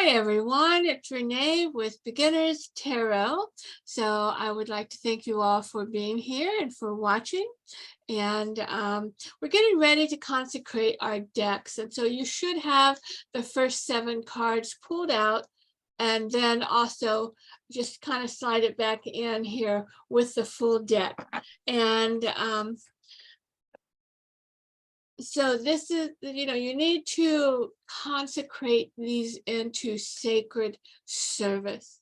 Hi everyone, it's Ren'ee with Beginners Tarot. So I would like to thank you all for being here and for watching. And we're getting ready to consecrate our decks. And so you should have the first 7 cards pulled out and then also just kind of slide it back in here with the full deck. And so this is, you need to consecrate these into sacred service.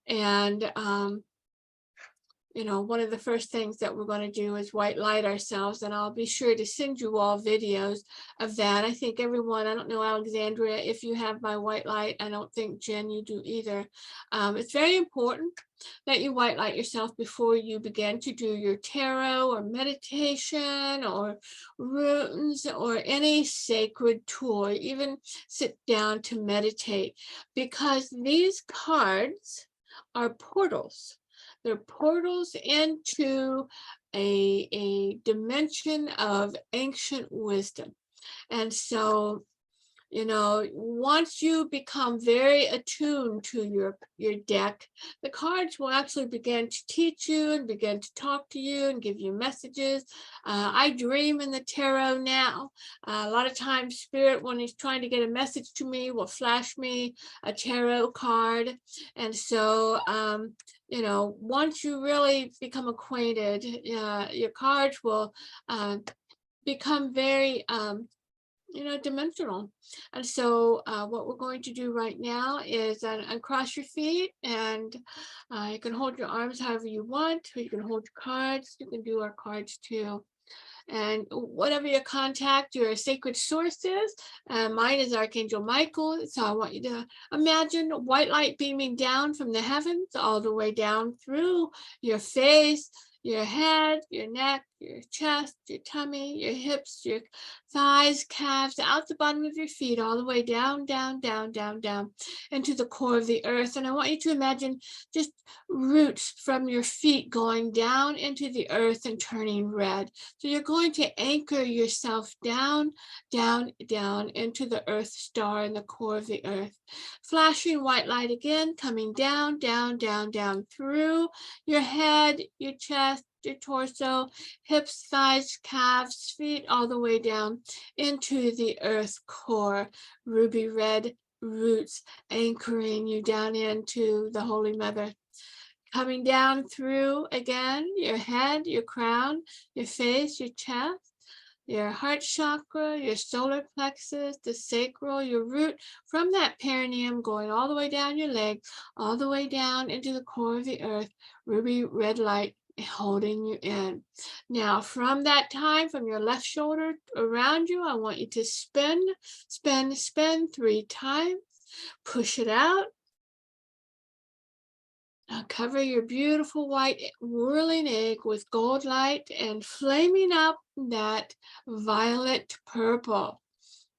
And, one of the first things that we're going to do is white light ourselves, and I'll be sure to send you all videos of that. I think everyone, I don't know, Alexandria, if you have my white light. I don't think, Jen, you do either. It's very important that you white light yourself before you begin to do your tarot or meditation or runes or any sacred tool, or even sit down to meditate, because these cards are portals. They're portals into a dimension of ancient wisdom. And so, once you become very attuned to your deck, the cards will actually begin to teach you and begin to talk to you and give you messages. I dream in the tarot now. A lot of times Spirit, when he's trying to get a message to me, will flash me a tarot card. And so, once you really become acquainted, your cards will become very dimensional. And so what we're going to do right now is uncross your feet, and you can hold your arms however you want, or you can hold your cards. You can do our cards too. And whatever your contact, your sacred source is, mine is Archangel Michael. So I want you to imagine white light beaming down from the heavens all the way down through your face, your head, your neck, your chest, your tummy, your hips, your thighs, calves, out the bottom of your feet, all the way down, down, down, down, down into the core of the earth. And I want you to imagine just roots from your feet going down into the earth and turning red. So you're going to anchor yourself down, down, down into the earth star in the core of the earth. Flashing white light again, coming down, down, down, down through your head, your chest, your torso, hips, thighs, calves, feet, all the way down into the earth core. Ruby red roots anchoring you down into the Holy Mother. Coming down through again your head, your crown, your face, your chest, your heart chakra, your solar plexus, the sacral, your root from that perineum, going all the way down your leg, all the way down into the core of the earth. Ruby red light holding you in. Now, from that time, from your left shoulder around you, I want you to spin, spin, spin 3 times. Push it out. Now cover your beautiful white whirling egg with gold light and flaming up that violet purple,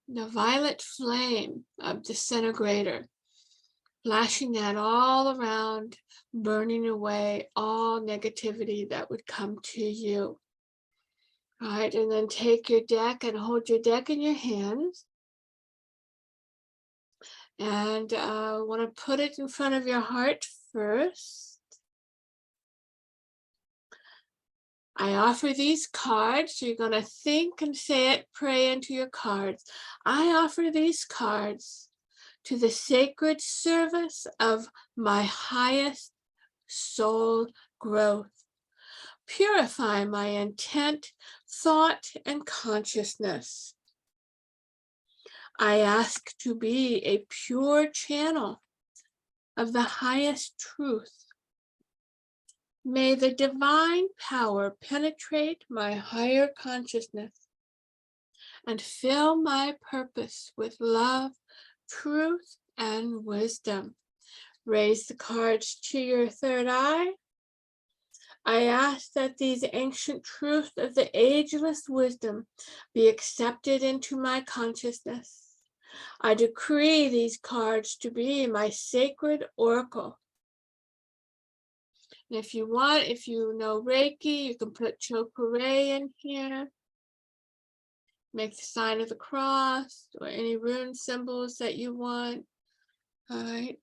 the violet flame of disintegrator, flashing that all around, burning away all negativity that would come to you. All right, and then take your deck and hold your deck in your hands. And I want to put it in front of your heart first. I offer these cards. So you're going to think and say it, pray into your cards. I offer these cards to the sacred service of my highest soul growth. Purify my intent, thought, and consciousness. I ask to be a pure channel of the highest truth. May the divine power penetrate my higher consciousness and fill my purpose with love, truth, and wisdom. Raise the cards to your third eye. I ask that these ancient truths of the ageless wisdom be accepted into my consciousness. I decree these cards to be my sacred oracle. And if you want, if you know Reiki, you can put Chokure in here. Make the sign of the cross or any rune symbols that you want. All right.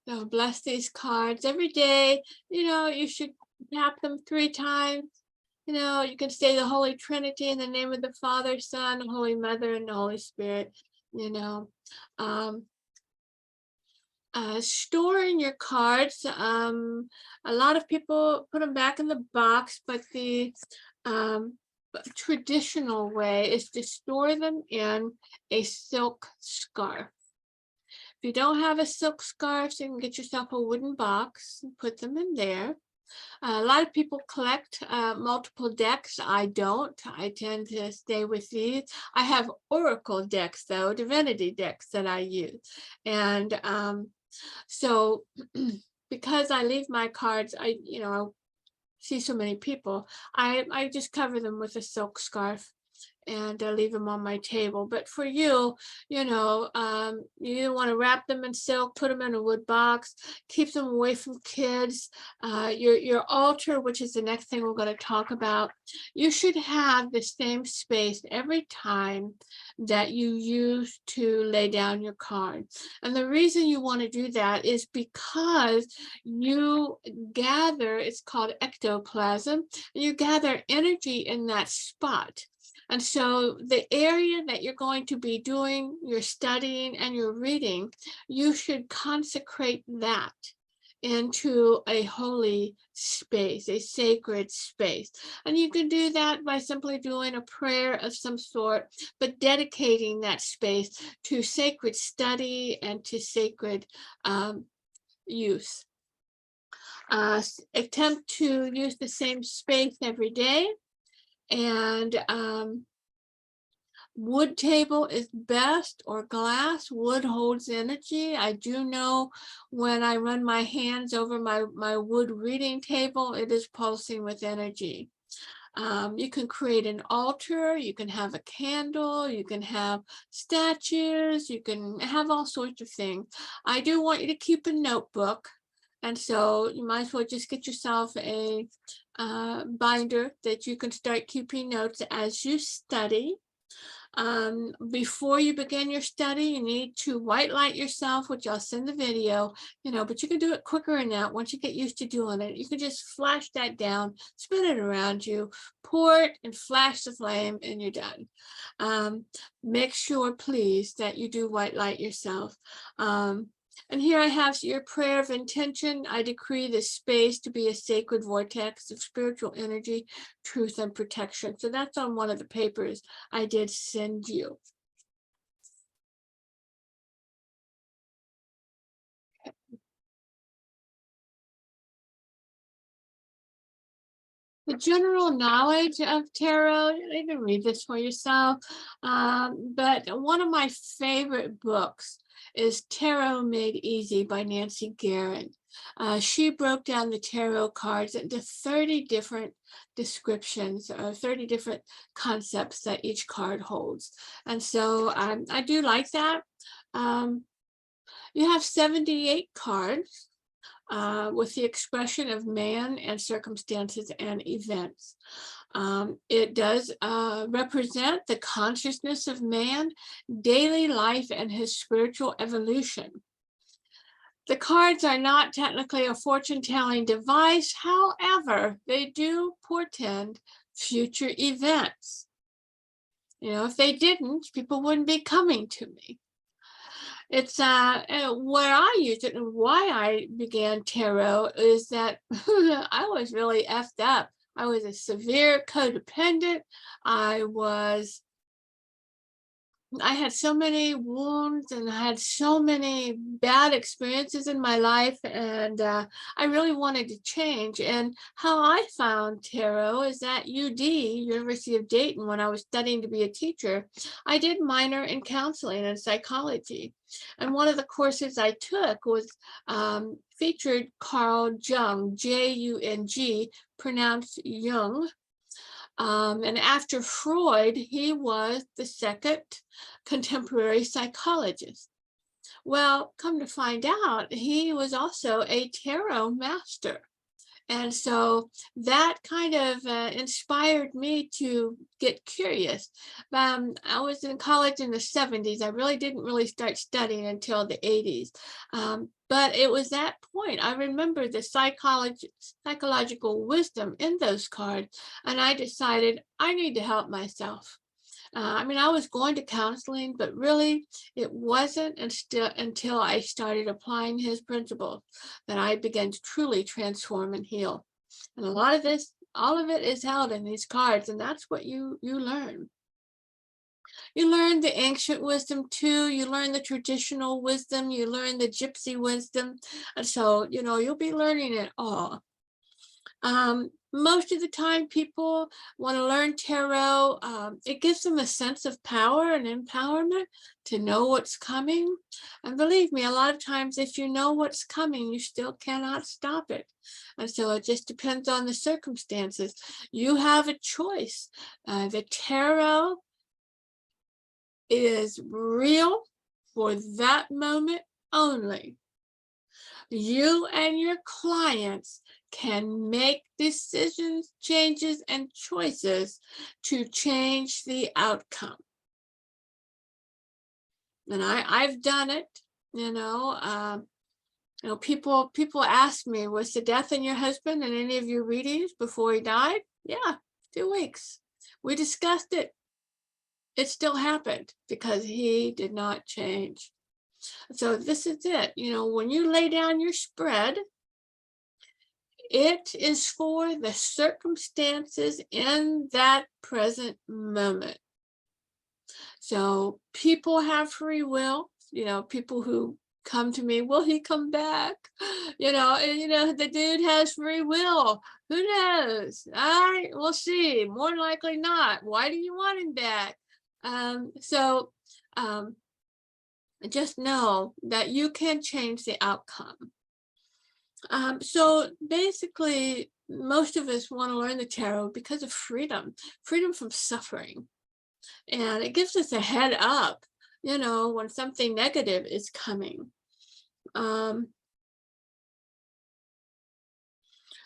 So bless these cards every day. You should tap them 3 times. You can say the Holy Trinity in the name of the Father, Son, Holy Mother, and the Holy Spirit. You know, um, storing your cards. A lot of people put them back in the box, but the traditional way is to store them in a silk scarf. If you don't have a silk scarf, you can get yourself a wooden box and put them in there. A lot of people collect multiple decks. I don't. I tend to stay with these. I have oracle decks, though, divinity decks that I use. And so because I leave my cards, I see so many people, I just cover them with a silk scarf and leave them on my table. But for you, you want to wrap them in silk, put them in a wood box, keep them away from kids. Your altar, which is the next thing we're going to talk about, you should have the same space every time that you use to lay down your card. And the reason you want to do that is because you gather, it's called ectoplasm, and you gather energy in that spot. And so the area that you're going to be doing your studying and your reading, you should consecrate that into a holy space, a sacred space. And you can do that by simply doing a prayer of some sort, but dedicating that space to sacred study and to sacred use. Attempt to use the same space every day. And wood table is best, or glass. Wood holds energy. I do know when I run my hands over my wood reading table, it is pulsing with energy. You can create an altar, you can have a candle, you can have statues, you can have all sorts of things. I do want you to keep a notebook. And so you might as well just get yourself a binder that you can start keeping notes as you study. Before you begin your study, you need to white light yourself, which I'll send the video, but you can do it quicker than that. Once you get used to doing it, you can just flash that down, spin it around you, pour it and flash the flame, and you're done. Make sure, please, that you do white light yourself. And here I have your prayer of intention. I decree this space to be a sacred vortex of spiritual energy, truth, and protection. So that's on one of the papers I did send you. The general knowledge of tarot, you can read this for yourself, but one of my favorite books is Tarot Made Easy by Nancy Guerin. She broke down the tarot cards into 30 different descriptions, or 30 different concepts that each card holds. And so I do like that. You have 78 cards. With the expression of man and circumstances and events. It does represent the consciousness of man, daily life, and his spiritual evolution. The cards are not technically a fortune-telling device. However, they do portend future events. If they didn't, people wouldn't be coming to me. It's where I use it and why I began tarot is that I was really effed up. I was a severe codependent. I had so many wounds and I had so many bad experiences in my life, and I really wanted to change. And how I found tarot is at UD, University of Dayton, when I was studying to be a teacher. I did minor in counseling and psychology. And one of the courses I took was featured Carl Jung, Jung, pronounced Jung. And after Freud, he was the second contemporary psychologist. Well, come to find out, he was also a tarot master. And so that kind of inspired me to get curious. I was in college in the 70s. I really didn't really start studying until the 80s. But it was that point. I remember the psychological wisdom in those cards, and I decided I need to help myself. I mean, I was going to counseling, but really it wasn't until I started applying his principles that I began to truly transform and heal. And a lot of this, all of it is held in these cards, and that's what you learn. You learn the ancient wisdom too. You learn the traditional wisdom. You learn the gypsy wisdom. And so, you'll be learning it all. Most of the time people want to learn tarot. It gives them a sense of power and empowerment to know what's coming. And believe me, a lot of times if you know what's coming, you still cannot stop it. And so it just depends on the circumstances. You have a choice. The tarot is real for that moment only. You and your clients can make decisions, changes, and choices to change the outcome. And I've done it, people ask me, was the death in your husband in any of your readings before he died? Yeah, 2 weeks. We discussed it. It still happened because he did not change. So this is it. When you lay down your spread, it is for the circumstances in that present moment. So people have free will, people who come to me, will he come back? The dude has free will. Who knows? We'll see. More likely not. Why do you want him back? Just know that you can change the outcome. So basically, most of us want to learn the tarot because of freedom from suffering. And it gives us a head up, when something negative is coming.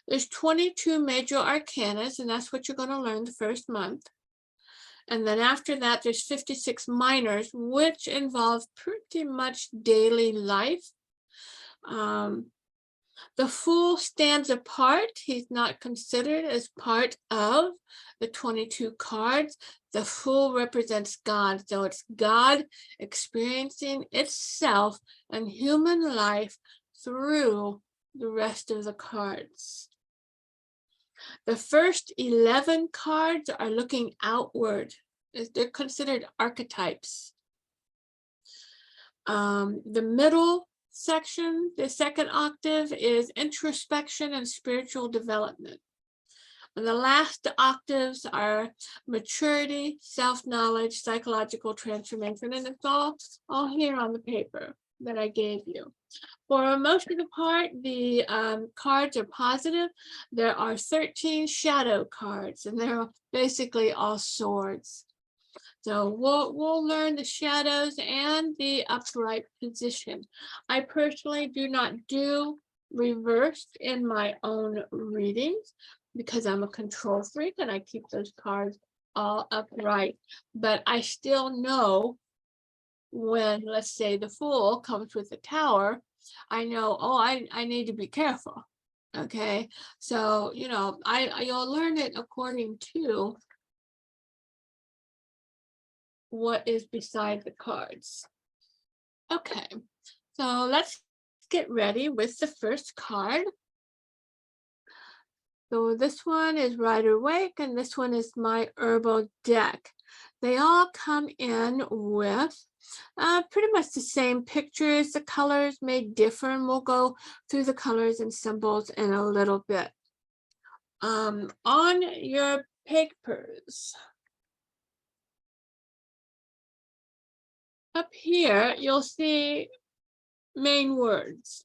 There's 22 major arcanas, and that's what you're going to learn the first month. And then after that, there's 56 minors, which involve pretty much daily life. The Fool stands apart. He's not considered as part of the 22 cards. The Fool represents God. So it's God experiencing itself and human life through the rest of the cards. The first 11 cards are looking outward. They're considered archetypes. The middle section, the second octave, is introspection and spiritual development. And the last octaves are maturity, self-knowledge, psychological transformation, and it's all here on the paper that I gave you. For most of the part, the cards are positive. There are 13 shadow cards, and they're basically all swords. So we'll learn the shadows and the upright position. I personally do not do reversed in my own readings because I'm a control freak and I keep those cards all upright. But I still know when, let's say, the Fool comes with the Tower, I know, I need to be careful. Okay, so you'll learn it according to what is beside the cards. Okay, so let's get ready with the first card. So this one is Rider Waite, and this one is my herbal deck. They all come in with pretty much the same pictures. The colors may differ, and we'll go through the colors and symbols in a little bit. On your papers, up here, you'll see main words.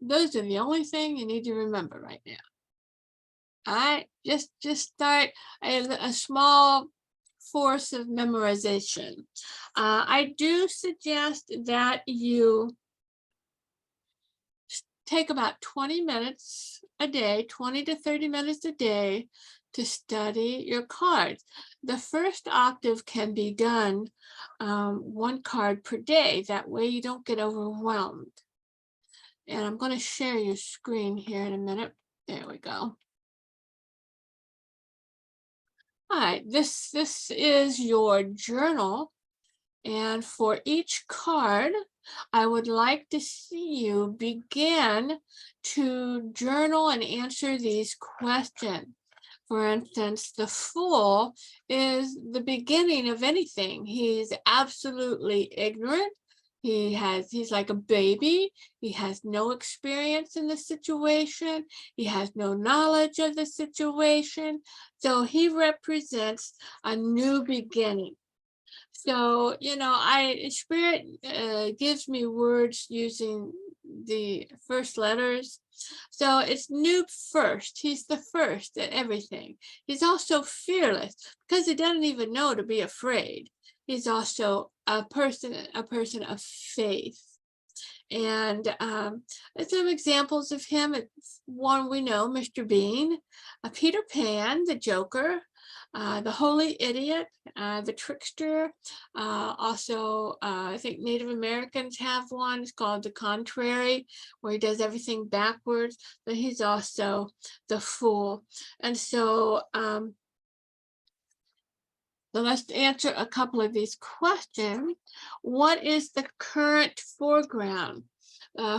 Those are the only thing you need to remember right now. All right, just start a small force of memorization. I do suggest that you take about 20 minutes a day, 20 to 30 minutes a day to study your cards. The first octave can be done one card per day. That way you don't get overwhelmed. And I'm going to share your screen here in a minute. There we go. All right, this is your journal. And for each card, I would like to see you begin to journal and answer these questions. For instance, the Fool is the beginning of anything. He's absolutely ignorant. He's like a baby. He has no experience in the situation. He has no knowledge of the situation. So he represents a new beginning. So, Spirit gives me words using the first letters. So it's new first. He's the first at everything. He's also fearless because he doesn't even know to be afraid. He's also a person of faith. And some examples of him, one we know, Mr. Bean, Peter Pan, the Joker, the Holy Idiot, the Trickster. Also, I think Native Americans have one. It's called the Contrary, where he does everything backwards. But he's also the Fool. And so let's answer a couple of these questions. What is the current foreground?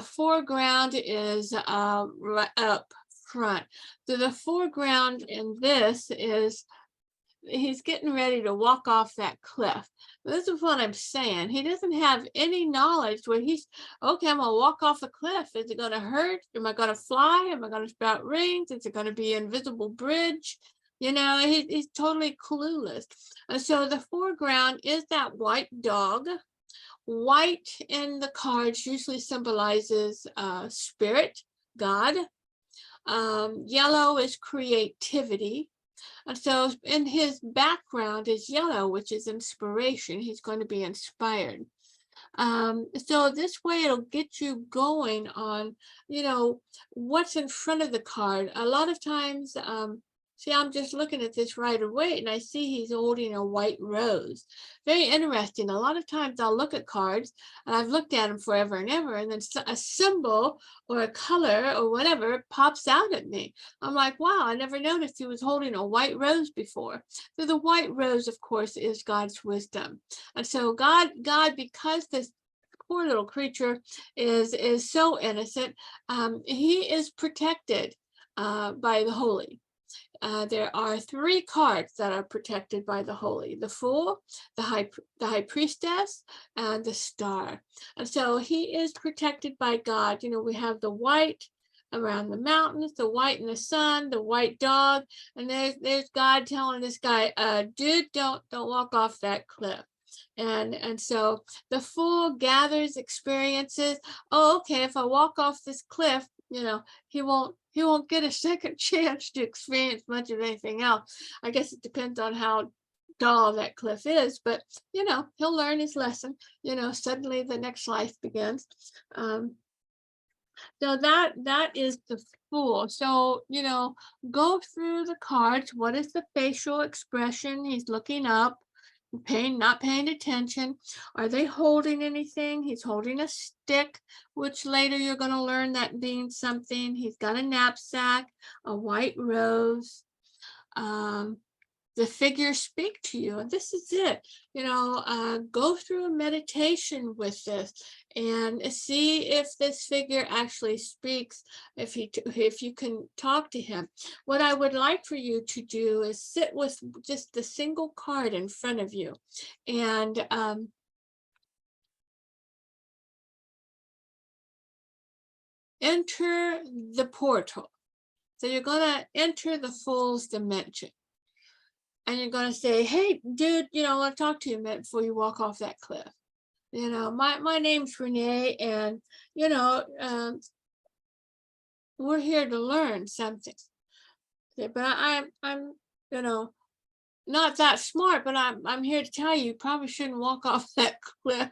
Foreground is right up front. So the foreground in this is he's getting ready to walk off that cliff. This is what I'm saying. He doesn't have any knowledge where he's, okay, I'm gonna walk off the cliff. Is it gonna hurt? Am I gonna fly? Am I gonna sprout rings? Is it gonna be an invisible bridge? He's totally clueless. And so the foreground is that white dog. White in the cards usually symbolizes spirit, God. Yellow is creativity. And so in his background is yellow, which is inspiration. He's going to be inspired. So this way it'll get you going on, what's in front of the card. A lot of times, see, I'm just looking at this right away and I see he's holding a white rose. Very interesting. A lot of times I'll look at cards and I've looked at them forever and ever, and then a symbol or a color or whatever pops out at me. I'm like, wow, I never noticed he was holding a white rose before. So the white rose, of course, is God's wisdom. And so God, because this poor little creature is so innocent, he is protected by the holy. There are 3 cards that are protected by the holy: the Fool, the high priestess, and the star. And so he is protected by God. We have the white around the mountains, the white in the sun, the white dog, and there's God telling this guy, dude, don't walk off that cliff. And so the Fool gathers experiences. Oh, okay, if I walk off this cliff, he won't get a second chance to experience much of anything else. I guess it depends on how tall that cliff is, but he'll learn his lesson. Suddenly the next life begins. So that is the Fool. So go through the cards. What is the facial expression? He's looking up, not paying attention. Are they holding anything? He's holding a stick, which later you're going to learn that means something. He's got a knapsack, a white rose. The figures speak to you, and this is it. Go through a meditation with this and see if this figure actually speaks, if you can talk to him. What I would like for you to do is sit with just the single card in front of you and enter the portal. So you're going to enter the Fool's dimension. And you're going to say, hey, dude, I want to talk to you a minute before you walk off that cliff. My name's Ren'ee, and, we're here to learn something. But I'm not that smart, but I'm here to tell you, you probably shouldn't walk off that cliff.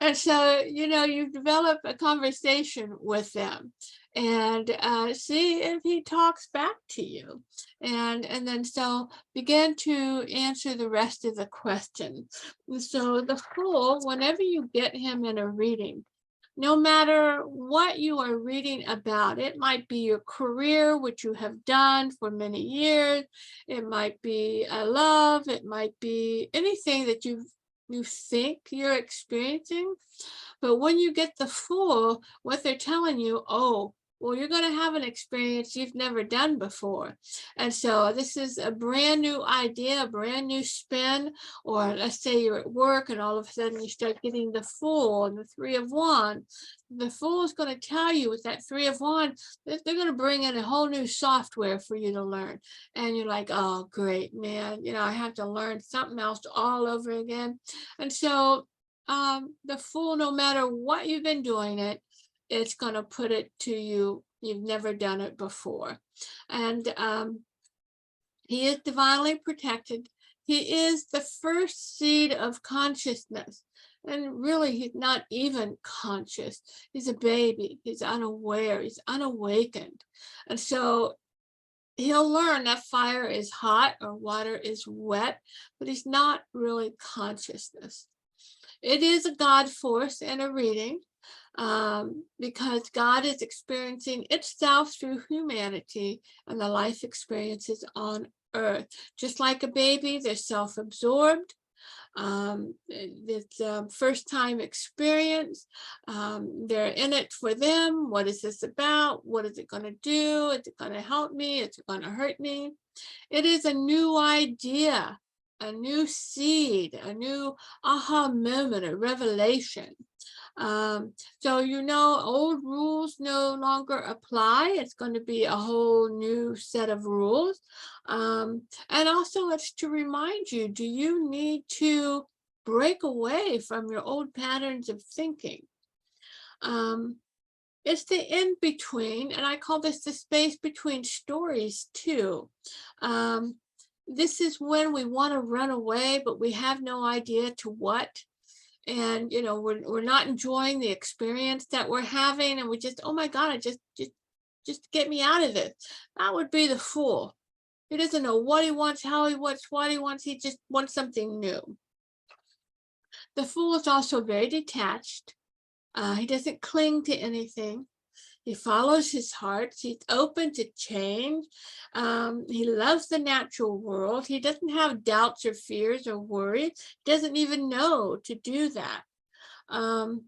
And so, you develop a conversation with them and see if he talks back to you. And then so begin to answer the rest of the question. And so the Fool, whenever you get him in a reading, no matter what you are reading about, it might be your career, which you have done for many years. It might be a love. It might be anything that you think you're experiencing. But when you get the Fool, what they're telling you, oh, well, you're going to have an experience you've never done before. And so this is a brand new idea, a brand new spin. Or let's say you're at work and all of a sudden you start getting the Fool and the Three of Wands. The Fool is going to tell you with that Three of Wands that they're going to bring in a whole new software for you to learn. And you're like, oh, great, man. I have to learn something else all over again. And so the Fool, no matter what you've been doing it's going to put it to you. You've never done it before. And he is divinely protected. He is the first seed of consciousness. And really, he's not even conscious. He's a baby. He's unaware. He's unawakened. And so he'll learn that fire is hot or water is wet, but he's not really consciousness. It is a God force in a reading. Because God is experiencing itself through humanity and the life experiences on earth. Just like a baby, they're self-absorbed. It's a first-time experience. They're in it for them. What is this about? What is it going to do? Is it going to help me? Is it going to hurt me? It is a new idea, a new seed, a new aha moment, a revelation. So old rules no longer apply. It's going to be a whole new set of rules. And also it's to remind you, do you need to break away from your old patterns of thinking? It's the in-between, and I call this the space between stories too. This is when we want to run away, but we have no idea to what. And we're not enjoying the experience that we're having, and we just, oh my God, just get me out of it. That would be the Fool. He doesn't know what he wants, how he wants, what he wants. He just wants something new. The Fool is also very detached. He doesn't cling to anything. He follows his heart. He's open to change. He loves the natural world. He doesn't have doubts or fears or worries. He doesn't even know to do that. I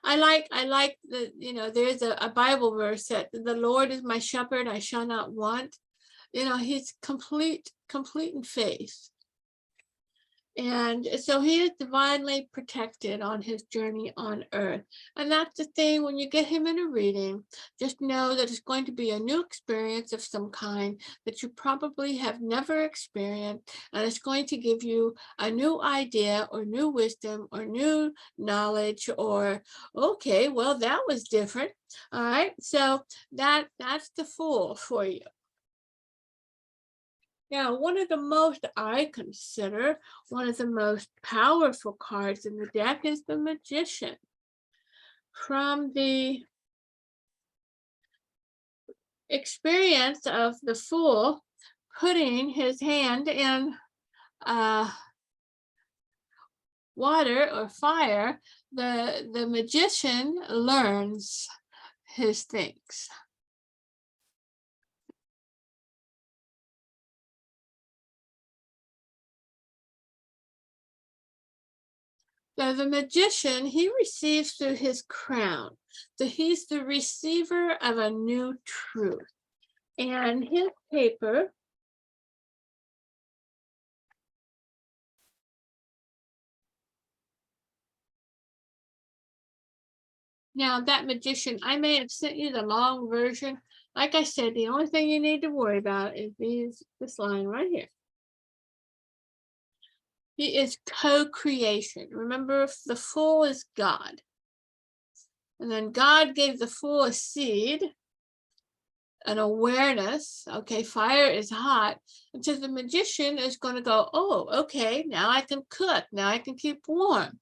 like there's a Bible verse that the Lord is my shepherd, I shall not want. He's complete in faith. And so he is divinely protected on his journey on earth. And that's the thing, when you get him in a reading, just know that it's going to be a new experience of some kind that you probably have never experienced. And it's going to give you a new idea or new wisdom or new knowledge or, okay, well, that was different. All right. So that's the Fool for you. Now, I consider one of the most powerful cards in the deck is the Magician. From the experience of the Fool putting his hand in water or fire, the Magician learns his things. So the Magician, he receives through his crown. So he's the receiver of a new truth. And his paper now, that Magician, I may have sent you the long version. Like I said, the only thing you need to worry about is this line right here. He is co-creation. Remember, the Fool is God. And then God gave the Fool a seed an awareness. Okay, fire is hot. And so the magician is going to go, oh, okay, now I can cook. Now I can keep warm.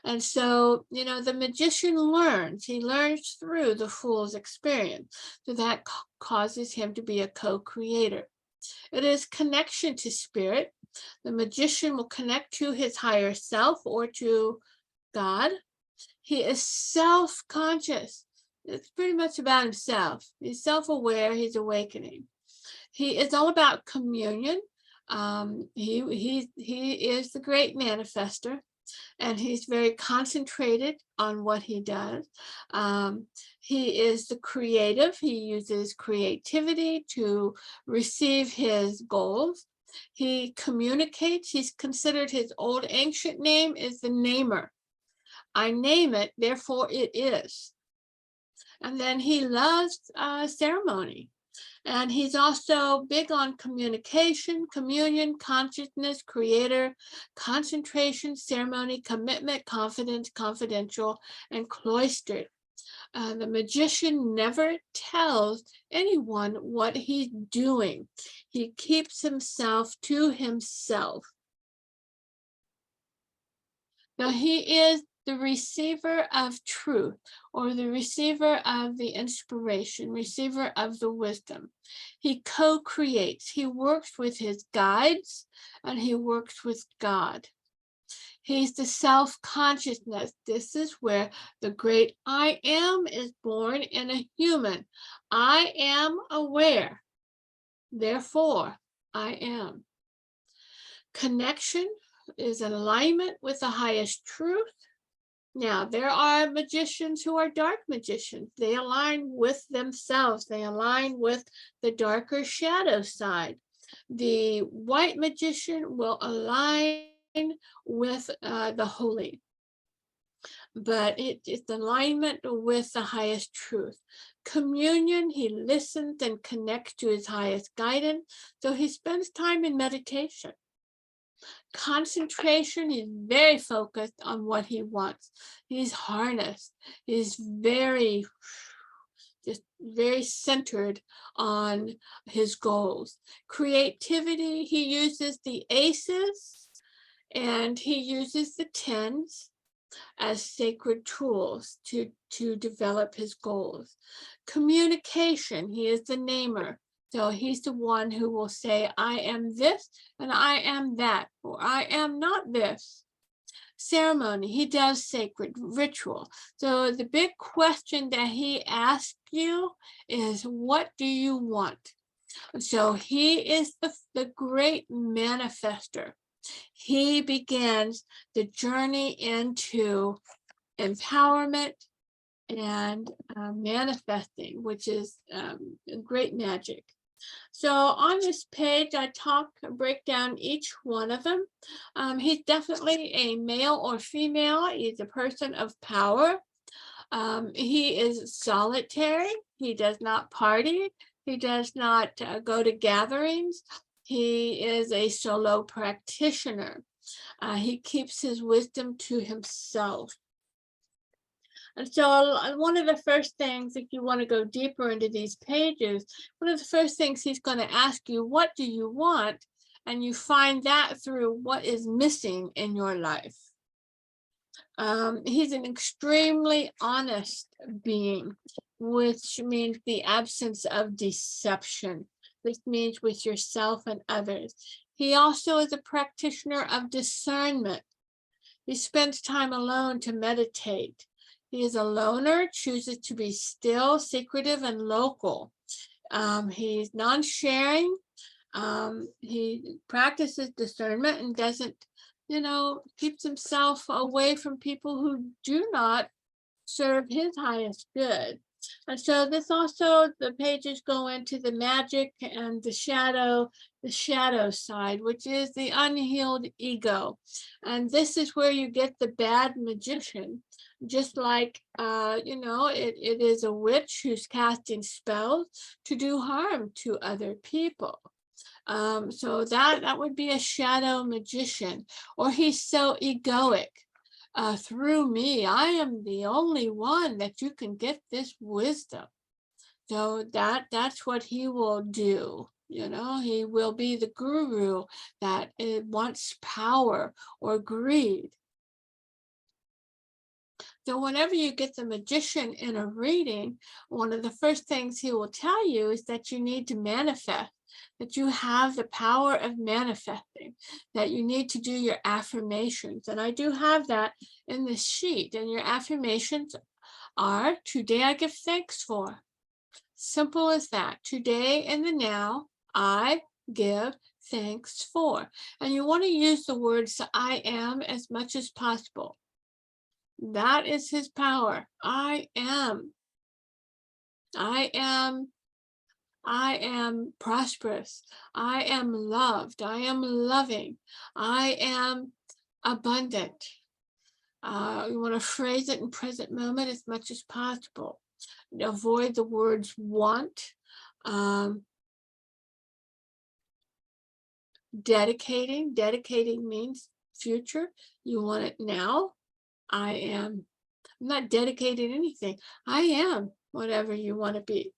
And so, the magician learns. He learns through the fool's experience. So that causes him to be a co-creator. It is connection to spirit. The magician will connect to his higher self or to God. He is self-conscious. It's pretty much about himself. He's self-aware. He's awakening. He is all about communion. He is the great manifester, and he's very concentrated on what he does. He is the creative. He uses creativity to receive his goals. He communicates. He's considered, his old ancient name is the namer. I name it, therefore it is. And then he loves ceremony. And he's also big on communication, communion, consciousness, creator, concentration, ceremony, commitment, confidence, confidential, and cloistered. The magician never tells anyone what he's doing. He keeps himself to himself. Now, he is the receiver of truth, or the receiver of the inspiration, receiver of the wisdom. He co-creates. He works with his guides, and he works with God. He's the self-consciousness. This is where the great I am is born in a human. I am aware. Therefore, I am. Connection is an alignment with the highest truth. Now, there are magicians who are dark magicians. They align with themselves. They align with the darker shadow side. The white magician will align with the holy. But it's alignment with the highest truth. Communion, he listens and connects to his highest guidance. So he spends time in meditation. Concentration, he's very focused on what he wants. He's harnessed. He's very centered on his goals. Creativity, he uses the aces and he uses the tens as sacred tools to develop his goals. Communication, he is the namer. So he's the one who will say, I am this and I am that, or I am not this. Ceremony, he does sacred ritual. So the big question that he asks you is, what do you want? So he is the great manifester. He begins the journey into empowerment and manifesting, which is great magic. So on this page, I break down each one of them. He's definitely a male or female. He's a person of power. He is solitary. He does not party. He does not go to gatherings. He is a solo practitioner. He keeps his wisdom to himself. And so one of the first things, if you want to go deeper into these pages, one of the first things he's going to ask you, what do you want? And you find that through what is missing in your life. He's an extremely honest being, which means the absence of deception. This means with yourself and others. He also is a practitioner of discernment. He spends time alone to meditate. He is a loner, chooses to be still, secretive, and local. He's non-sharing. He practices discernment and doesn't, keeps himself away from people who do not serve his highest good. And so this also, the pages go into the magic and the shadow side, which is the unhealed ego. And this is where you get the bad magician. Just like, it is a witch who's casting spells to do harm to other people. So that would be a shadow magician, or he's so egoic. Through me, I am the only one that you can get this wisdom. So that's what he will do. He will be the guru that wants power or greed. So whenever you get the magician in a reading, one of the first things he will tell you is that you need to manifest, that you have the power of manifesting, that you need to do your affirmations. And I do have that in the sheet. And your affirmations are, today I give thanks for. Simple as that. Today and the now, I give thanks for. And you want to use the words I am as much as possible. That is his power. I am. I am. I am prosperous. I am loved. I am loving. I am abundant. You want to phrase it in present moment as much as possible. Avoid the words want. Dedicating means future. You want it now. I am. I'm not dedicating anything. I am whatever you want to be.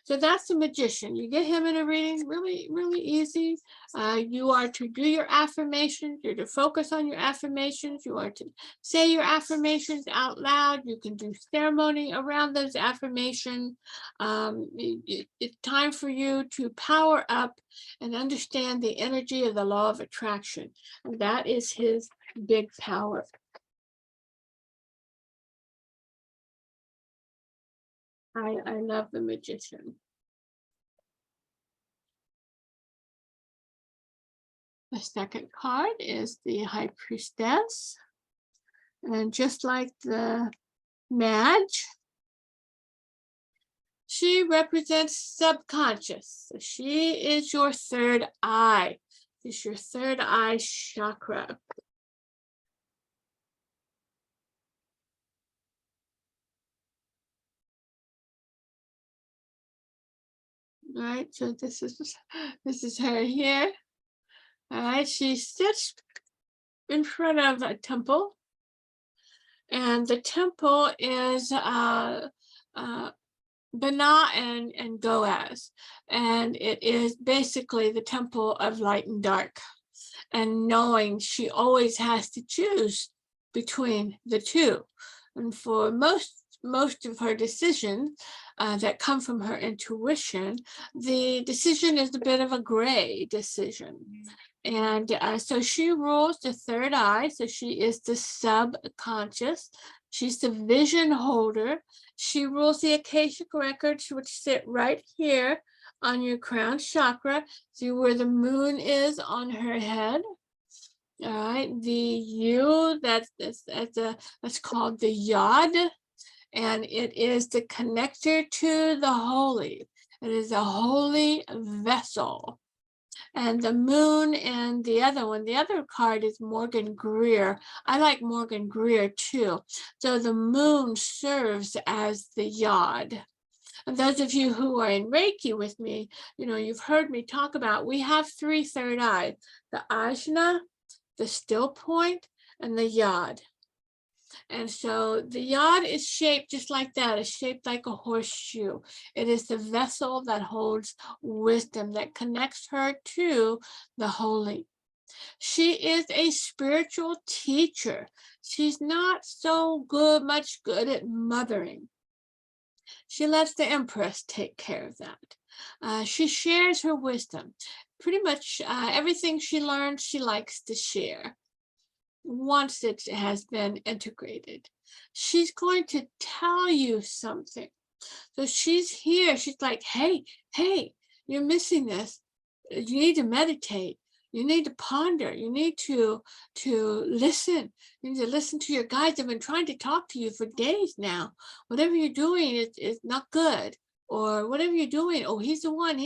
So that's the magician. You get him in a reading, really, really easy. You are to do your affirmations. You're to focus on your affirmations. You are to say your affirmations out loud. You can do ceremony around those affirmations. It's time for you to power up and understand the energy of the law of attraction. And that is his big power. I love the magician. The second card is the High Priestess. And just like the Magi, she represents subconscious. So she is your third eye. It's your third eye chakra. All right, so this is her here. All right, she sits in front of a temple, and the temple is Bana and Goaz, and it is basically the temple of light and dark. And knowing she always has to choose between the two, and for most of her decisions that come from her intuition, the decision is a bit of a gray decision. And so she rules the third eye. So she is the subconscious. She's the vision holder. She rules the Akashic records, which sit right here on your crown chakra. See where the moon is on her head. All right, the U, that's called the Yod, and it is the connector to the holy. It is a holy vessel. And the moon and the other card is Morgan Greer. I like Morgan Greer too. So the moon serves as the Yod. And those of you who are in Reiki with me, you've heard me talk about, we have 3 third eyes, the Ajna, the still point, and the Yod. And so the Yod is shaped just like that. It's shaped like a horseshoe. It is the vessel that holds wisdom, that connects her to the holy. She is a spiritual teacher. She's not so much good at mothering. She lets the Empress take care of that. She shares her wisdom. Pretty much everything she learns, she likes to share once it has been integrated. She's going to tell you something. So she's here. She's like, hey, you're missing this. You need to meditate. You need to ponder. You need to listen. You need to listen to your guides. I've been trying to talk to you for days now. Whatever you're doing is not good. Or whatever you're doing, oh, he's the one.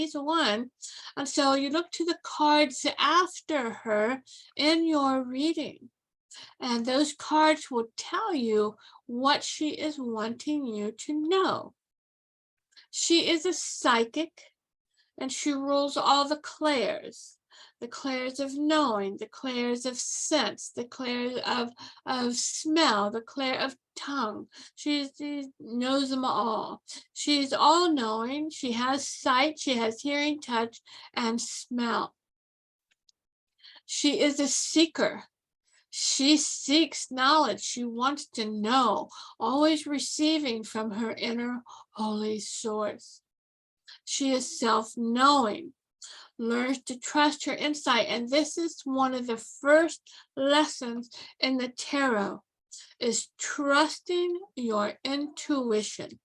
And so you look to the cards after her in your reading. And those cards will tell you what she is wanting you to know. She is a psychic, and she rules all the clairs. the clairs of knowing, the clairs of sense, the clairs of smell, the clair of tongue. She knows them all. She's all knowing. She has sight, she has hearing, touch, and smell. She is a seeker. She seeks knowledge. She wants to know, always receiving from her inner holy source. She is self-knowing, learns to trust her insight. And this is one of the first lessons in the tarot, is trusting your intuition.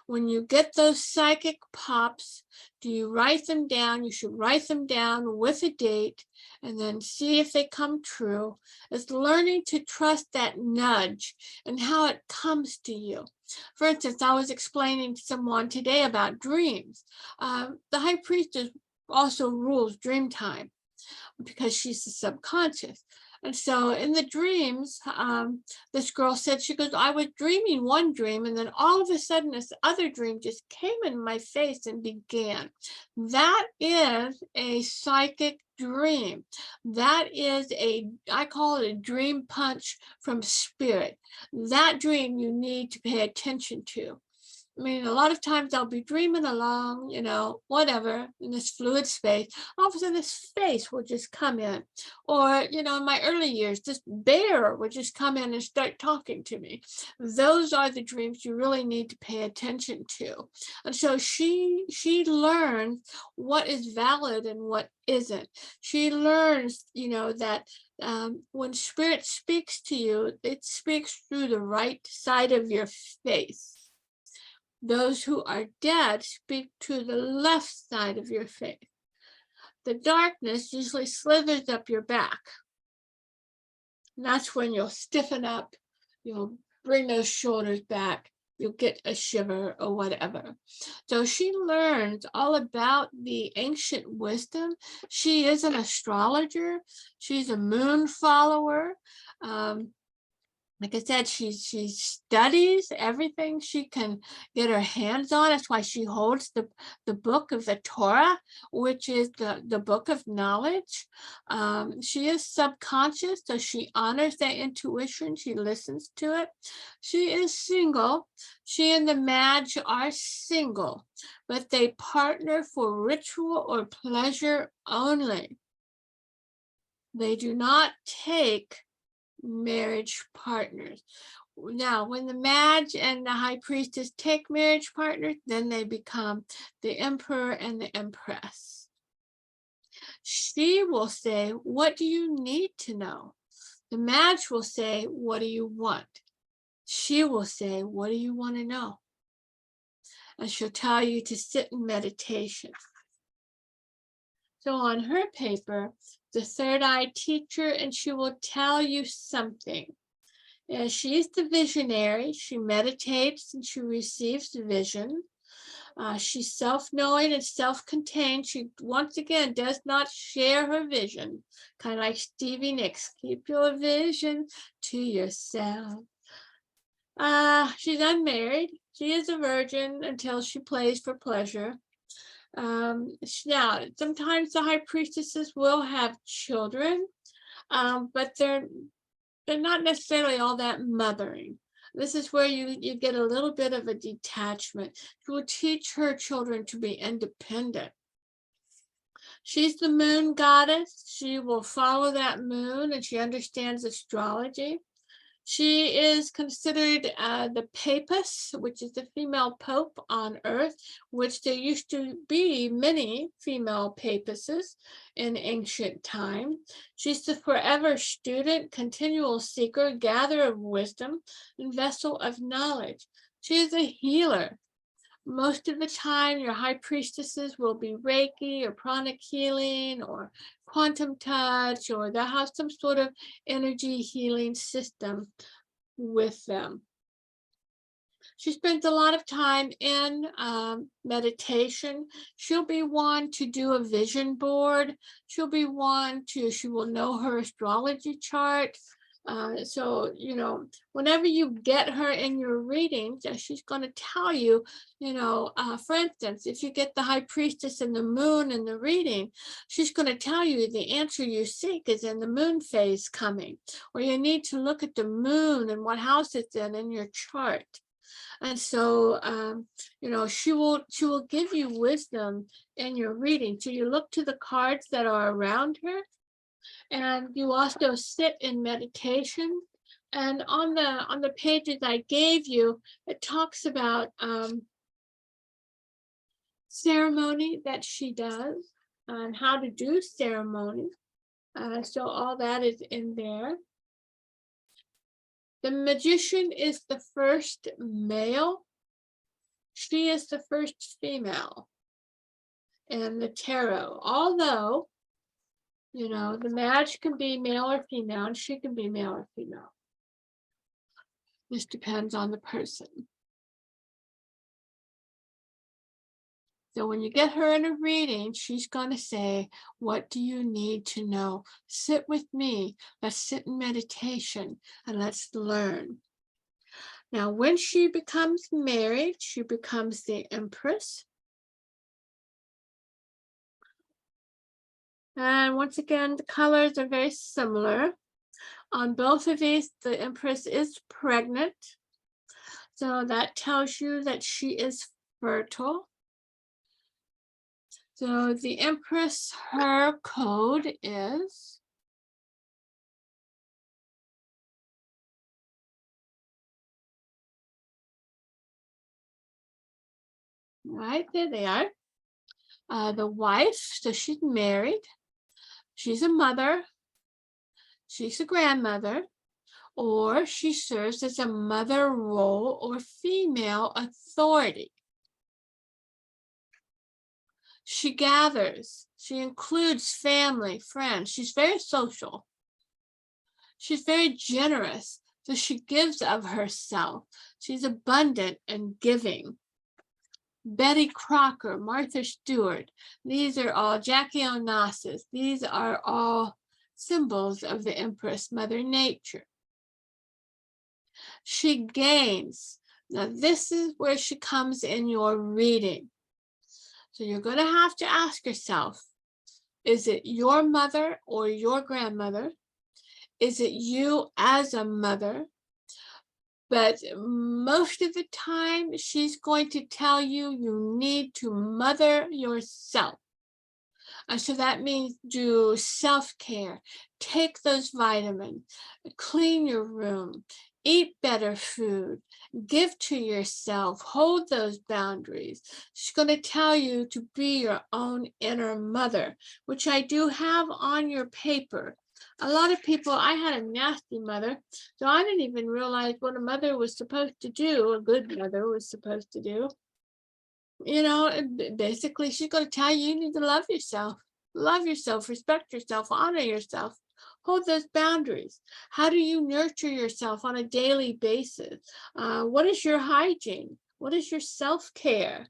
When you get those psychic pops, do you write them down? You should write them down with a date and then see if they come true. It's learning to trust that nudge and how it comes to you. For instance, I was explaining to someone today about dreams. The High Priestess also rules dream time because she's the subconscious. And so in the dreams, this girl said, she goes, I was dreaming one dream, and then all of a sudden this other dream just came in my face and began. That is a psychic dream. That is I call it a dream punch from spirit. That dream you need to pay attention to. I mean, a lot of times I'll be dreaming along, whatever, in this fluid space. All of a sudden, this face will just come in. Or, in my early years, this bear would just come in and start talking to me. Those are the dreams you really need to pay attention to. And so she learns what is valid and what isn't. She learns, that when spirit speaks to you, it speaks through the right side of your face. Those who are dead speak to the left side of your face. The darkness usually slithers up your back. And that's when you'll stiffen up, you'll bring those shoulders back, you'll get a shiver or whatever. So she learns all about the ancient wisdom. She is an astrologer. She's a moon follower. Like I said, she studies everything she can get her hands on. That's why she holds the book of the Torah, which is the book of knowledge. She is subconscious, so she honors that intuition. She listens to it. She is single. She and the Magi are single, but they partner for ritual or pleasure only. They do not take marriage partners. Now, when the Magi and the High Priestess take marriage partners, then they become the Emperor and the Empress. She will say, what do you need to know? The Magi will say, what do you want? She will say, what do you want to know? And she'll tell you to sit in meditation. So on her paper, the third eye teacher, and she will tell you something. And she's the visionary. She meditates and she receives vision. She's self-knowing and self-contained. She, once again, does not share her vision. Kind of like Stevie Nicks, keep your vision to yourself. She's unmarried. She is a virgin until she plays for pleasure. Now, sometimes the High Priestesses will have children, but they're not necessarily all that mothering. This is where you get a little bit of a detachment. She will teach her children to be independent. She's the moon goddess. She will follow that moon, and she understands astrology. She is considered the papess, which is the female pope on earth, which there used to be many female papesses in ancient time. She's the forever student, continual seeker, gatherer of wisdom, and vessel of knowledge. She is a healer. Most of the time, your high priestesses will be Reiki or pranic healing or quantum touch, or they'll have some sort of energy healing system with them. She spends a lot of time in meditation. She'll be one to do a vision board. She will know her astrology chart. So, whenever you get her in your readings, she's going to tell you, for instance, if you get the High Priestess and the Moon in the reading, she's going to tell you the answer you seek is in the Moon phase coming, or you need to look at the Moon and what house it's in your chart. And so, she will give you wisdom in your reading. So you look to the cards that are around her, and you also sit in meditation. And on the pages I gave you, it talks about ceremony that she does and how to do ceremony. So all that is in there. The magician is the first male. She is the first female in the tarot. Although, the match can be male or female, and she can be male or female. This depends on the person. So when you get her in a reading, she's going to say, what do you need to know? Sit with me. Let's sit in meditation and let's learn. Now, when she becomes married, she becomes the Empress. And once again, the colors are very similar. On both of these, the Empress is pregnant. So that tells you that she is fertile. So the Empress, her code is right there. They are the wife. So she's married. She's a mother. She's a grandmother, or she serves as a mother role or female authority. She gathers. She includes family, friends. She's very social. She's very generous. So she gives of herself. She's abundant and giving. Betty Crocker, Martha Stewart, these are all Jackie Onassis. These are all symbols of the Empress, Mother Nature. She gains. Now, this is where she comes in your reading. So you're going to have to ask yourself, is it your mother or your grandmother? Is it you as a mother? But most of the time, she's going to tell you you need to mother yourself. And so that means do self-care, take those vitamins, clean your room, eat better food, give to yourself, hold those boundaries. She's going to tell you to be your own inner mother, which I do have on your paper. A lot of people, I had a nasty mother, so I didn't even realize what a mother was supposed to do, a good mother was supposed to do. Basically, she's going to tell you you need to love yourself, respect yourself, honor yourself, hold those boundaries. How do you nurture yourself on a daily basis? What is your hygiene? What is your self-care?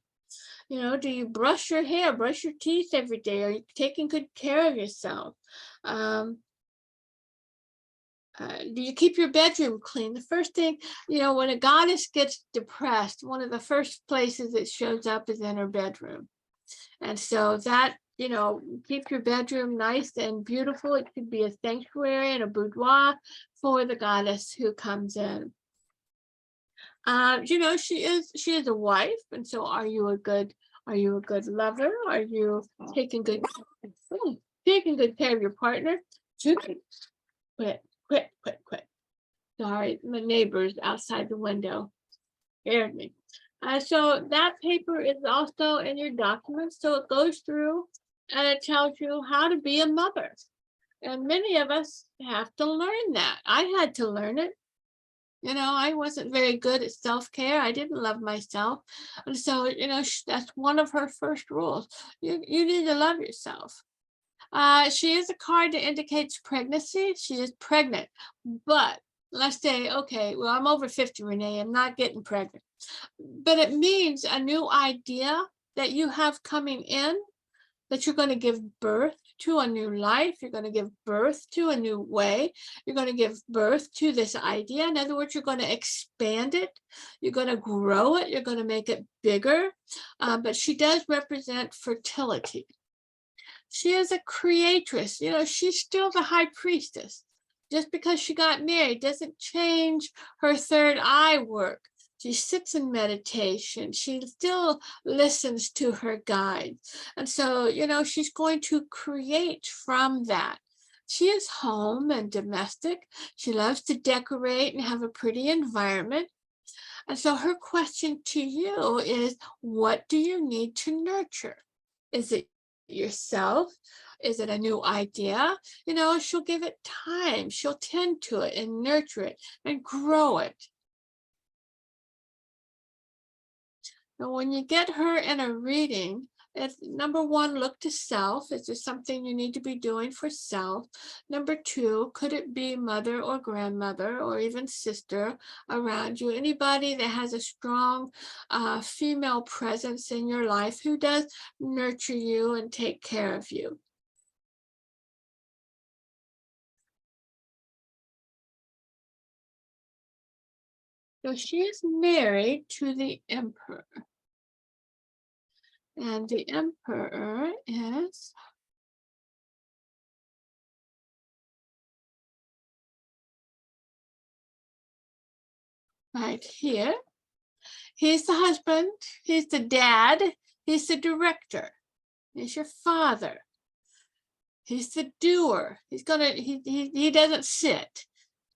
Do you brush your hair, brush your teeth every day? Are you taking good care of yourself? Do you keep your bedroom clean? The first thing, when a goddess gets depressed, one of the first places it shows up is in her bedroom. And so that, keep your bedroom nice and beautiful. It could be a sanctuary and a boudoir for the goddess who comes in. She is a wife. And so are you a good lover? Are you taking good care of your partner? Quit. Sorry, my neighbors outside the window scared me. So that paper is also in your documents. So it goes through and it tells you how to be a mother. And many of us have to learn that. I had to learn it. I wasn't very good at self-care. I didn't love myself. And so, that's one of her first rules. You need to love yourself. She is a card that indicates pregnancy. She is pregnant, but let's say, okay, well, I'm over 50, Renee. I'm not getting pregnant, but it means a new idea that you have coming in, that you're going to give birth. to a new life. You're going to give birth to a new way. You're going to give birth to this idea. In other words, you're going to expand it. You're going to grow it. You're going to make it bigger. But she does represent fertility. She is a creatress. She's still the high priestess. Just because she got married doesn't change her third eye work. She sits in meditation. She still listens to her guides. And so, she's going to create from that. She is home and domestic. She loves to decorate and have a pretty environment. And so her question to you is, what do you need to nurture? Is it yourself? Is it a new idea? She'll give it time. She'll tend to it and nurture it and grow it. Now, when you get her in a reading, it's number one, look to self. Is there something you need to be doing for self? Number two, could it be mother or grandmother or even sister around you? Anybody that has a strong female presence in your life who does nurture you and take care of you. So she is married to the emperor. And the emperor is right here. He's the husband. He's the dad. He's the director. He's your father. He's the doer. He doesn't sit.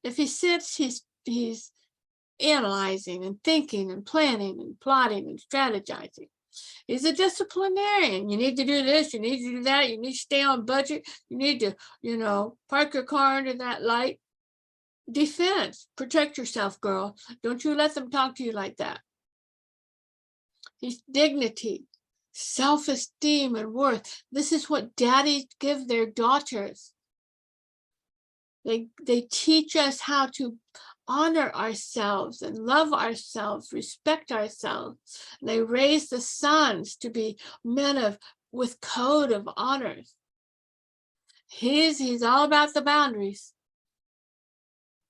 If he sits, he's analyzing and thinking and planning and plotting and strategizing. He's a disciplinarian. You need to do this, you need to do that, you need to stay on budget, you need to, park your car under that light. Defense, protect yourself, girl. Don't you let them talk to you like that. He's dignity, self-esteem, and worth. This is what daddies give their daughters. They teach us how to honor ourselves and love ourselves, respect ourselves. They raise the sons to be men with code of honors. He's all about the boundaries.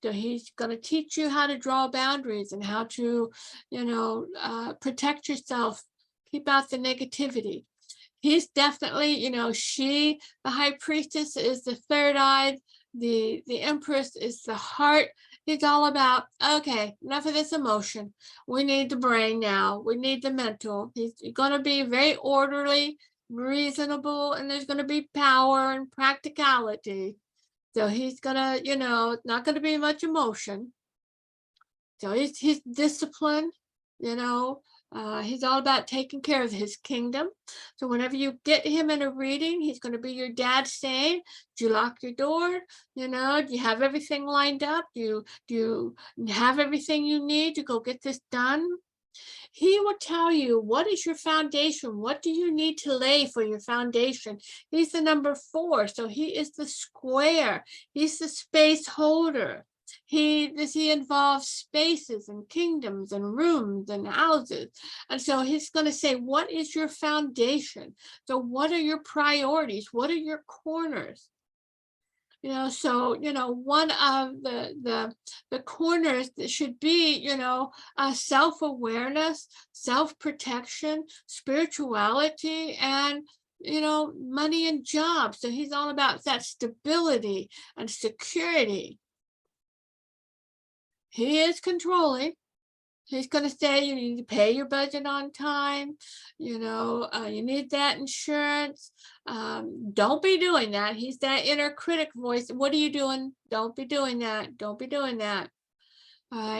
So he's going to teach you how to draw boundaries and how to, protect yourself, keep out the negativity. He's definitely, the high priestess is the third eye. The Empress is the heart. He's all about, okay, enough of this emotion. We need the brain now. We need the mental. He's going to be very orderly, reasonable, and there's going to be power and practicality. So he's going to, not going to be much emotion. So he's disciplined, he's all about taking care of his kingdom. So whenever you get him in a reading, he's going to be your dad saying, do you lock your door? Do you have everything lined up? Do you have everything you need to go get this done? He will tell you, what is your foundation? What do you need to lay for your foundation? He's the number 4. So he is the square. He's the space holder. He involves spaces and kingdoms and rooms and houses. And so he's going to say, what is your foundation? So what are your priorities? What are your corners? So, one of the corners that should be, self-awareness, self-protection, spirituality, and, money and jobs. So he's all about that stability and security. He is controlling. He's going to say you need to pay your budget on time. You need that insurance. Don't be doing that. He's that inner critic voice. What are you doing? Don't be doing that. Don't be doing that.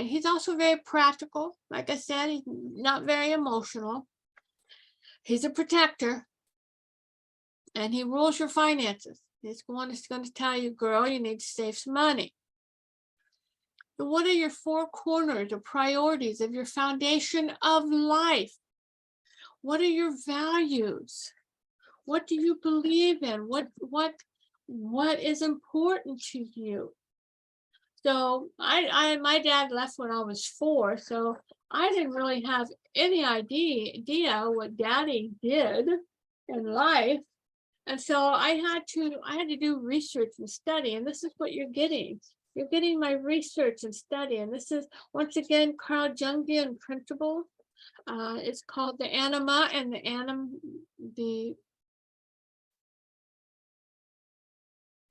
He's also very practical. Like I said, he's not very emotional. He's a protector. And he rules your finances. He's going to tell you, girl, you need to save some money. What are your 4 corners or priorities of your foundation of life? What are your values? What do you believe in? What is important to you? So my dad left when I was 4, so I didn't really have any idea what daddy did in life. And so I had to do research and study, and this is what you're getting. You're getting my research and study, and this is once again Carl Jungian principle. It's called the anima and the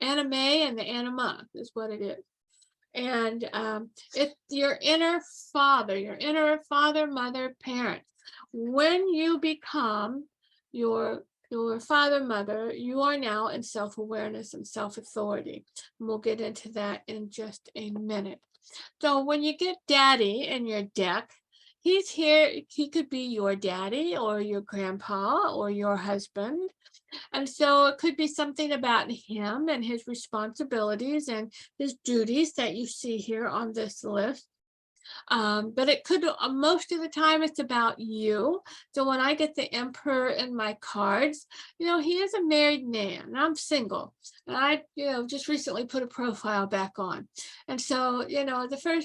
anime and the anima is what it is. And it's your inner father, mother, parent. When you become your father, mother, you are now in self-awareness and self-authority. And we'll get into that in just a minute. So when you get daddy in your deck, he's here. He could be your daddy or your grandpa or your husband. And so it could be something about him and his responsibilities and his duties that you see here on this list. But it could, most of the time it's about you. So when I get the Emperor in my cards, he is a married man and I'm single. And I, just recently put a profile back on. And so,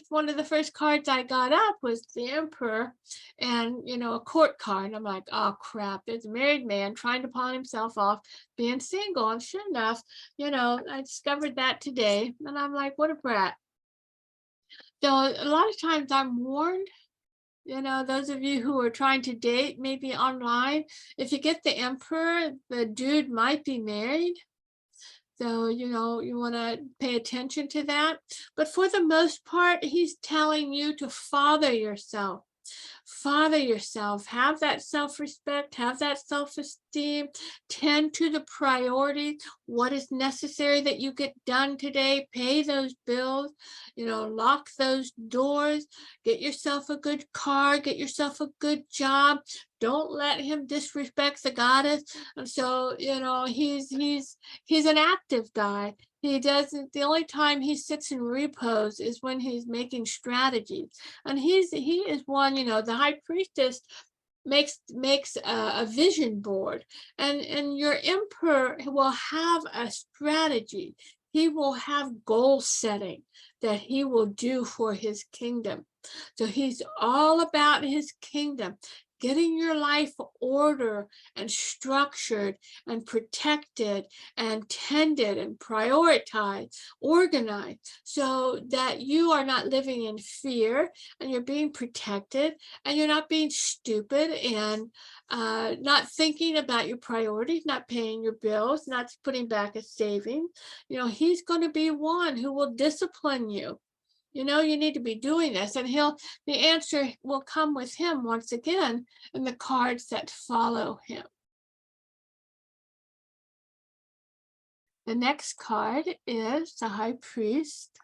one of the first cards I got up was the Emperor and, a court card. And I'm like, oh crap, there's a married man trying to pawn himself off being single. And sure enough, I discovered that today. And I'm like, what a brat. So a lot of times I'm warned, those of you who are trying to date, maybe online, if you get the Emperor, the dude might be married. So, you want to pay attention to that. But for the most part, he's telling you to father yourself. Father yourself, have that self-respect, have that self-esteem, tend to the priorities, what is necessary that you get done today, pay those bills, lock those doors, get yourself a good car, get yourself a good job. Don't let him disrespect the goddess. And so, he's an active guy. He doesn't, the only time he sits in repose is when he's making strategies. And he is one, the high priestess makes a vision board, and your emperor will have a strategy. He will have goal setting that he will do for his kingdom. So he's all about his kingdom, getting your life order and structured and protected and tended and prioritized, organized, so that you are not living in fear and you're being protected and you're not being stupid and not thinking about your priorities, not paying your bills, not putting back a savings. He's going to be one who will discipline you. You need to be doing this, and the answer will come with him once again in the cards that follow him. The next card is the High Priest.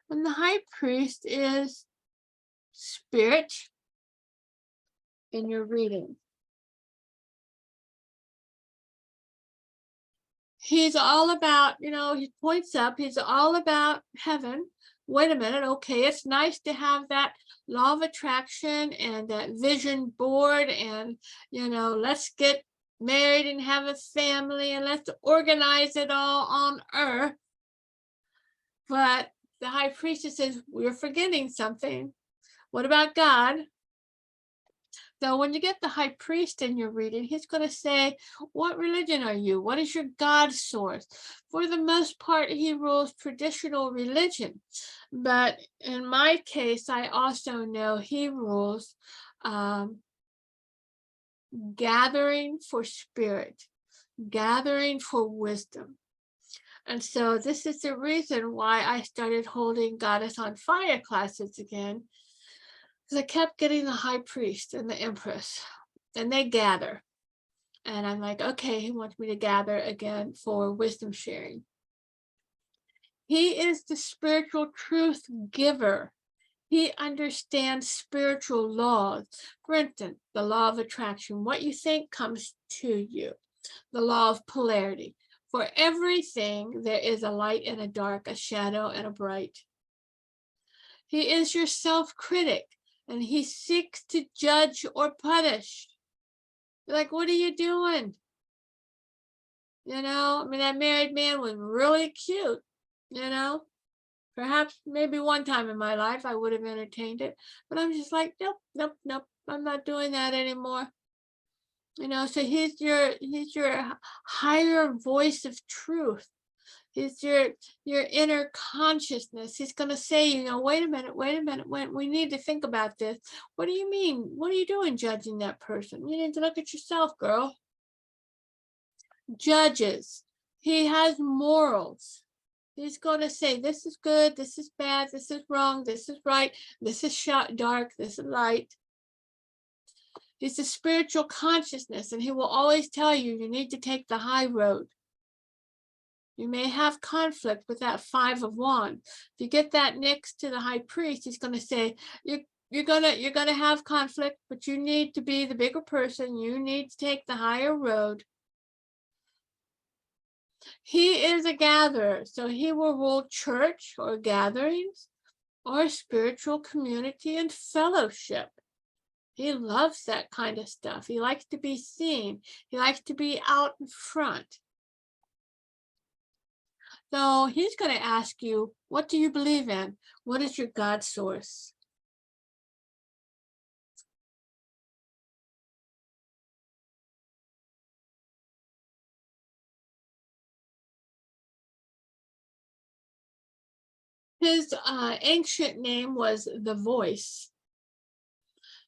And the High Priest is spirit in your reading. He's all about, he points up, he's all about heaven. Wait a minute, okay, it's nice to have that law of attraction and that vision board and, let's get married and have a family and let's organize it all on earth. But the High Priestess says, we're forgetting something. What about God? So when you get the High Priest in your reading, he's going to say, what religion are you? What is your God source? For the most part, he rules traditional religion. But in my case, I also know he rules gathering for spirit, gathering for wisdom. And so this is the reason why I started holding Goddess on Fire classes again. Because I kept getting the High Priest and the Empress, and they gather. And I'm like, okay, he wants me to gather again for wisdom sharing. He is the spiritual truth giver. He understands spiritual laws. For instance, the law of attraction. What you think comes to you. The law of polarity. For everything, there is a light and a dark, a shadow and a bright. He is your self-critic, and he seeks to judge or punish. You're like, what are you doing? That married man was really cute, Perhaps maybe one time in my life I would have entertained it, but I'm just like, nope, I'm not doing that anymore. You know, so he's your higher voice of truth. He's your inner consciousness. He's going to say, you know, wait a minute, we need to think about this. What do you mean? What are you doing judging that person? You need to look at yourself, girl. Judges. He has morals. He's going to say, this is good, this is bad, this is wrong, this is right, this is dark, this is light. He's a spiritual consciousness, and he will always tell you, you need to take the high road. You may have conflict with that 5 of Wands. If you get that next to the high priest, he's going to say, you're gonna have conflict, but you need to be the bigger person. You need to take the higher road. He is a gatherer, so he will rule church or gatherings or spiritual community and fellowship. He loves that kind of stuff. He likes to be seen. He likes to be out in front. So he's going to ask you, what do you believe in? What is your God source? His ancient name was the Voice.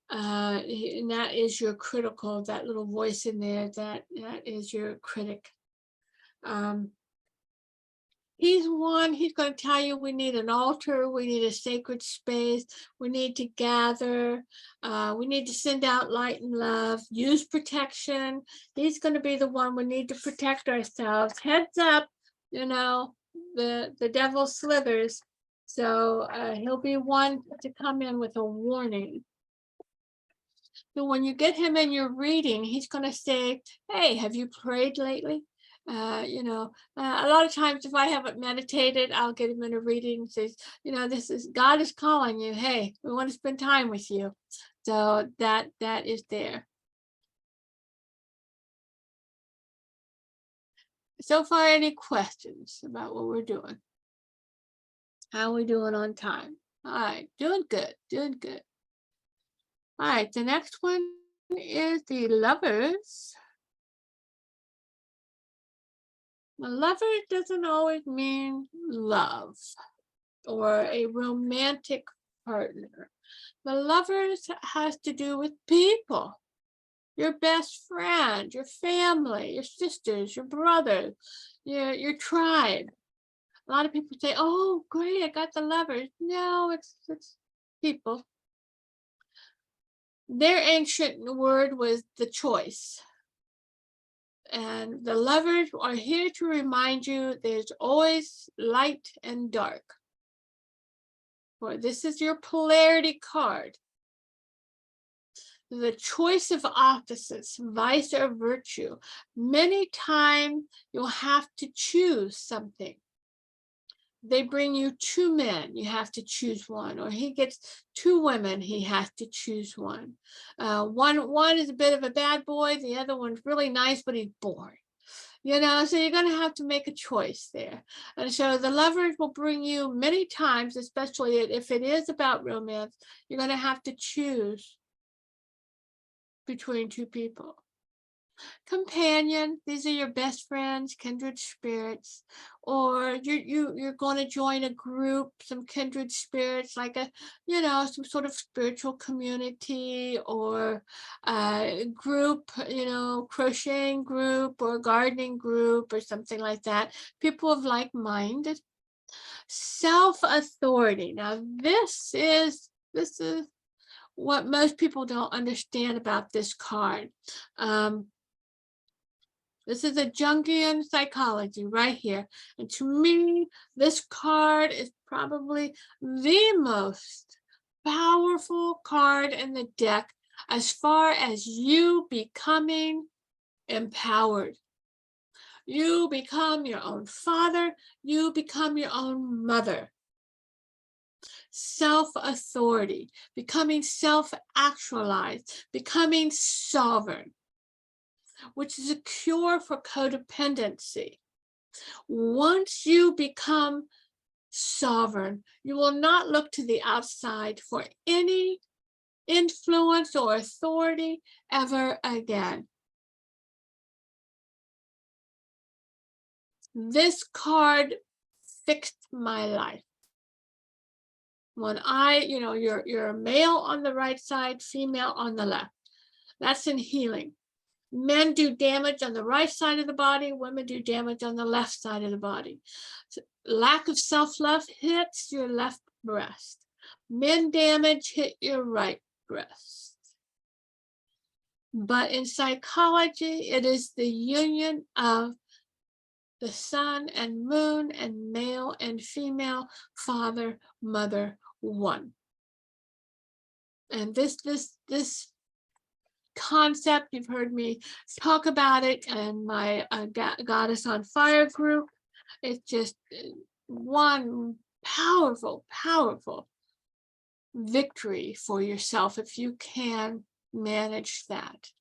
And that is your critical, that little voice in there, that is your critic. He's going to tell you we need an altar, we need a sacred space, we need to gather, we need to send out light and love, use protection. He's going to be the one we need to protect ourselves. Heads up, you know, the devil slithers. So he'll be one to come in with a warning. So when you get him in your reading, he's going to say, hey, have you prayed lately? You know, a lot of times if I haven't meditated, I'll get him in a reading and says, you know, God is calling you. Hey, we want to spend time with you. So that is there. So far, any questions about what we're doing? How are we doing on time? All right, doing good. All right, the next one is the Lovers. The Lover doesn't always mean love or a romantic partner. The Lovers has to do with people. Your best friend, your family, your sisters, your brothers, your tribe. A lot of people say, oh, great, I got the Lovers. No, it's people. Their ancient word was the choice. And the Lovers are here to remind you there's always light and dark. For this is your polarity card. The choice of opposites, vice or virtue. Many times you'll have to choose something. They bring you 2 men, you have to choose one, or he gets 2 women, he has to choose one. One is a bit of a bad boy, the other one's really nice, but he's boring. You know, so you're going to have to make a choice there. And so the Lovers will bring you many times, especially if it is about romance, you're going to have to choose between 2 people. Companion, these are your best friends, kindred spirits, or you're going to join a group, some kindred spirits, like some sort of spiritual community or a group, crocheting group or gardening group or something like that. People of like mind. Self-authority. Now this is what most people don't understand about this card. This is a Jungian psychology right here. And to me, this card is probably the most powerful card in the deck as far as you becoming empowered. You become your own father. You become your own mother. Self-authority, becoming self-actualized, becoming sovereign, which is a cure for codependency. Once you become sovereign, you will not look to the outside for any influence or authority ever again. This card fixed my life. When you're a male on the right side, female on the left. That's in healing. Men do damage on the right side of the body, women do damage on the left side of the body. So lack of self-love hits your left breast. Men damage hit your right breast. But in psychology, it is the union of the sun and moon and male and female, father, mother, one. And this concept, you've heard me talk about it in my Goddess on Fire group. It's just one powerful, powerful victory for yourself if you can manage that.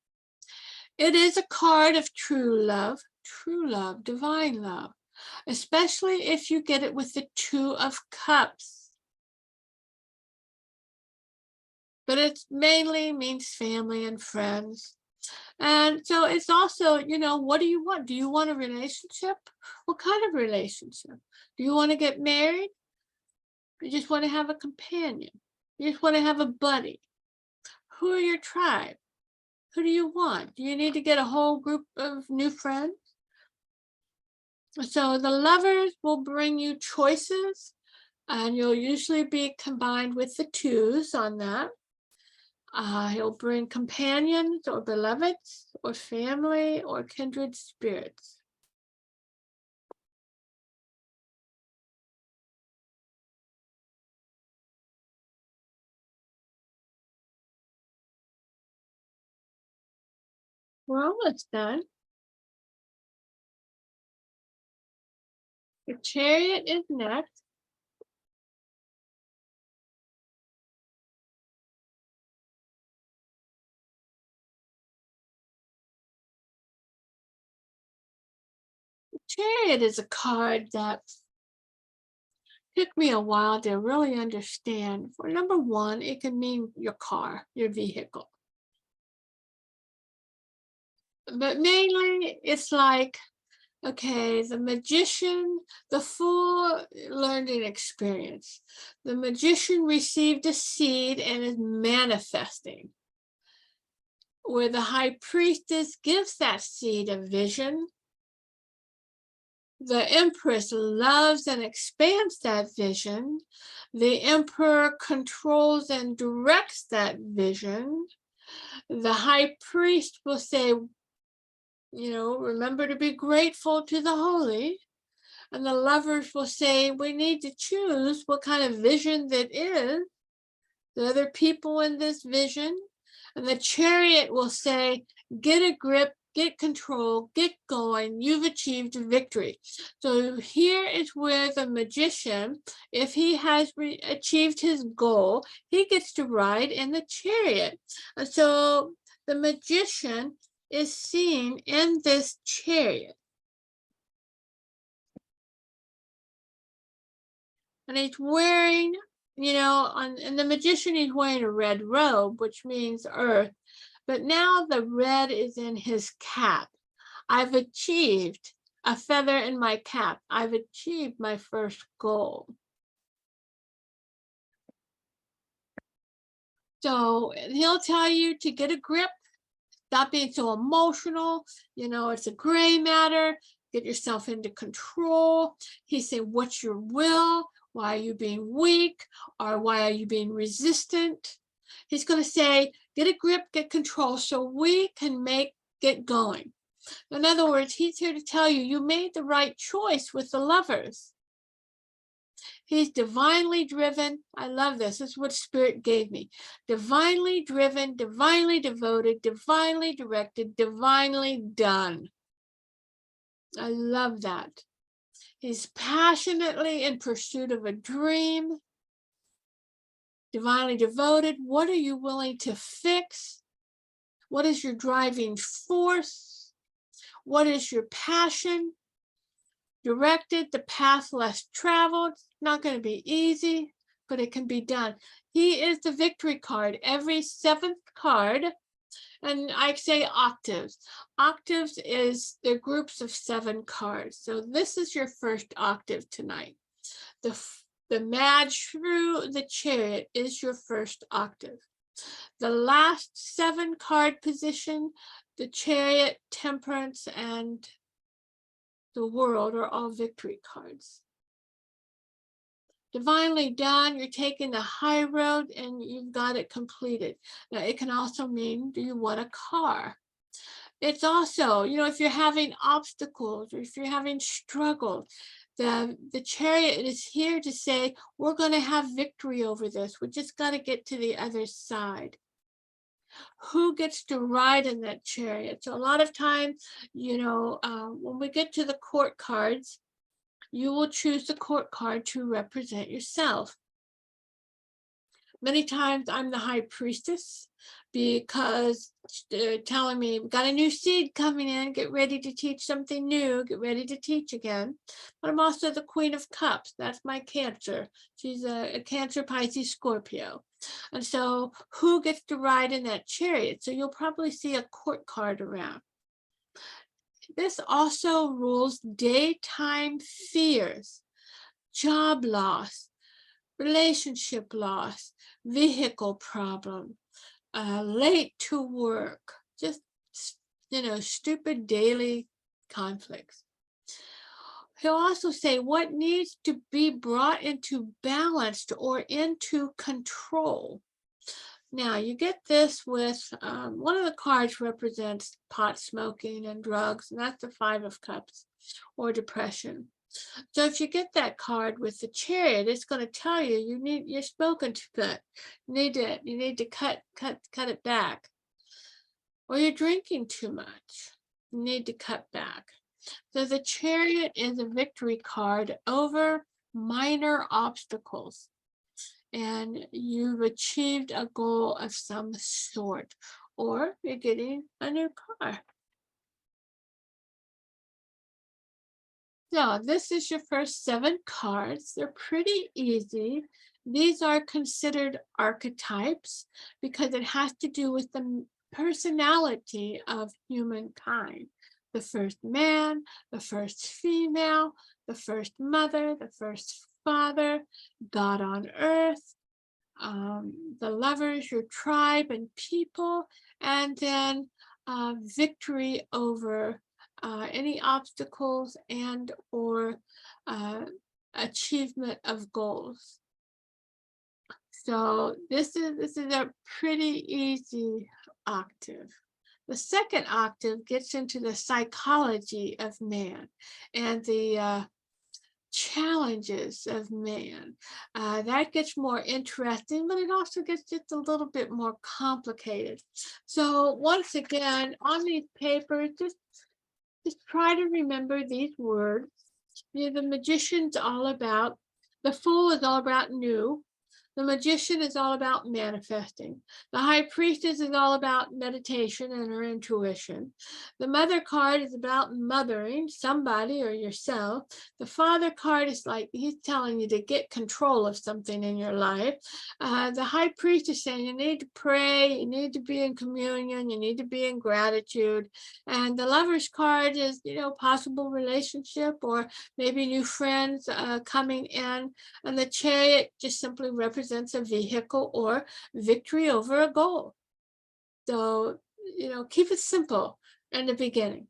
It is a card of true love, divine love, especially if you get it with the Two of Cups. But it mainly means family and friends. And so it's also, what do you want? Do you want a relationship? What kind of relationship? Do you want to get married? You just want to have a companion. You just want to have a buddy. Who are your tribe? Who do you want? Do you need to get a whole group of new friends? So the Lovers will bring you choices, and you'll usually be combined with the twos on that. He'll bring companions or beloveds or family or kindred spirits. We're almost done. The Chariot is next. The Chariot is a card that took me a while to really understand. For number one, it can mean your car, your vehicle. But mainly it's like, okay, the magician, the fool learned an experience. The magician received a seed and is manifesting. Where the high priestess gives that seed a vision. The Empress loves and expands that vision. The Emperor controls and directs that vision. The high priest will say, remember to be grateful to the holy. And the Lovers will say, we need to choose what kind of vision that is. The other people in this vision. And the Chariot will say, get a grip, get control, get going, you've achieved victory. So here is where the magician, if he has achieved his goal, he gets to ride in the Chariot. And so the magician is seen in this chariot. And he's wearing, and the magician is wearing a red robe, which means earth. But now the red is in his cap. I've achieved a feather in my cap. I've achieved my first goal. So he'll tell you to get a grip, stop being so emotional. It's a gray matter. Get yourself into control. He said, what's your will? Why are you being weak? Or why are you being resistant? He's going to say, get a grip, get control, so we can get going. In other words, he's here to tell you, you made the right choice with the Lovers. He's divinely driven. I love this. This is what Spirit gave me. Divinely driven, divinely devoted, divinely directed, divinely done. I love that. He's passionately in pursuit of a dream. Divinely devoted. What are you willing to fix? What is your driving force? What is your passion? Directed, the path less traveled. It's not going to be easy, but it can be done. He is the victory card. Every seventh card And I say octaves. Octaves is they're groups of 7 cards. So this is your first octave tonight. The Magi through the Chariot is your first octave. The last 7 card position, the Chariot, Temperance, and the World are all victory cards. Divinely done, you're taking the high road and you've got it completed. Now, it can also mean, do you want a car? It's also, if you're having obstacles or if you're having struggles, the Chariot is here to say, we're going to have victory over this. We just got to get to the other side. Who gets to ride in that Chariot? So a lot of times, when we get to the court cards, you will choose the court card to represent yourself. Many times I'm the High Priestess because they're telling me, we've got a new seed coming in, get ready to teach something new, get ready to teach again. But I'm also the Queen of Cups. That's my Cancer. She's a Cancer, Pisces, Scorpio. And so who gets to ride in that Chariot? So you'll probably see a court card around. This also rules daytime fears, job loss, relationship loss, vehicle problem, late to work, just, stupid daily conflicts. He'll also say what needs to be brought into balance or into control. Now, you get this with one of the cards represents pot smoking and drugs, and that's the 5 of Cups, or depression. So if you get that card with the Chariot, it's going to tell you you're smoking too much. You need to cut it back. Or you're drinking too much. You need to cut back. So the Chariot is a victory card over minor obstacles. And you've achieved a goal of some sort, or you're getting a new car. So this is your first 7 cards. They're pretty easy. These are considered archetypes because it has to do with the personality of humankind. The first man, the first female, the first mother, the first father, God on earth, the lovers, your tribe and people, and then victory over any obstacles and or achievement of goals. So this is a pretty easy octave. The second octave gets into the psychology of man and the challenges of man. That gets more interesting, but it also gets just a little bit more complicated. So once again, on these papers, just try to remember these words. The Magician's all about, the Fool is all about new. The Magician is all about manifesting. The High Priestess is all about meditation and her intuition. The Mother card is about mothering somebody or yourself. The Father card is like he's telling you to get control of something in your life. The High Priest is saying you need to pray, you need to be in communion, you need to be in gratitude. And the Lover's card is, possible relationship or maybe new friends coming in. And the Chariot just simply represents a vehicle or victory over a goal. So, keep it simple in the beginning.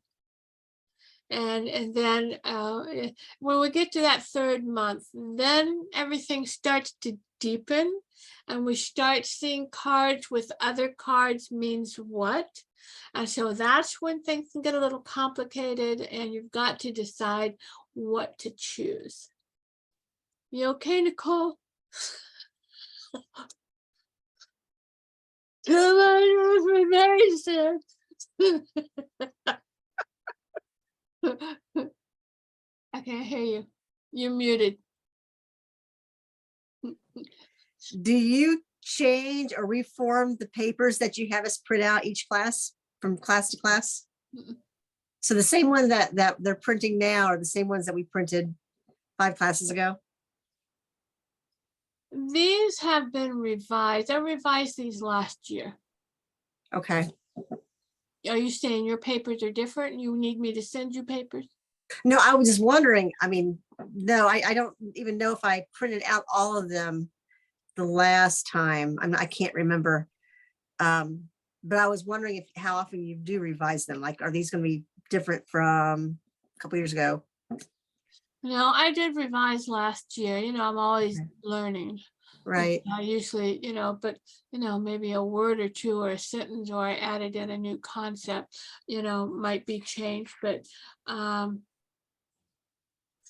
And then when we get to that 3rd month, then everything starts to deepen and we start seeing cards with other cards means what. And so that's when things can get a little complicated and you've got to decide what to choose. You okay, Nicole? Too much information. I can't hear you. You're muted. Do you change or reform the papers that you have us print out each class from class to class? So the same one that they're printing now are the same ones that we printed 5 classes ago? These have been revised. I revised these last year. Okay. Are you saying your papers are different? You need me to send you papers? No, I was just wondering, I mean, no, I don't even know if I printed out all of them the last time. I can't remember. But I was wondering if how often you do revise them. Like, are these going to be different from a couple years ago? No, I did revise last year. I'm always Okay. learning. Right. I usually, but maybe a word or two or a sentence, or I added in a new concept, might be changed. But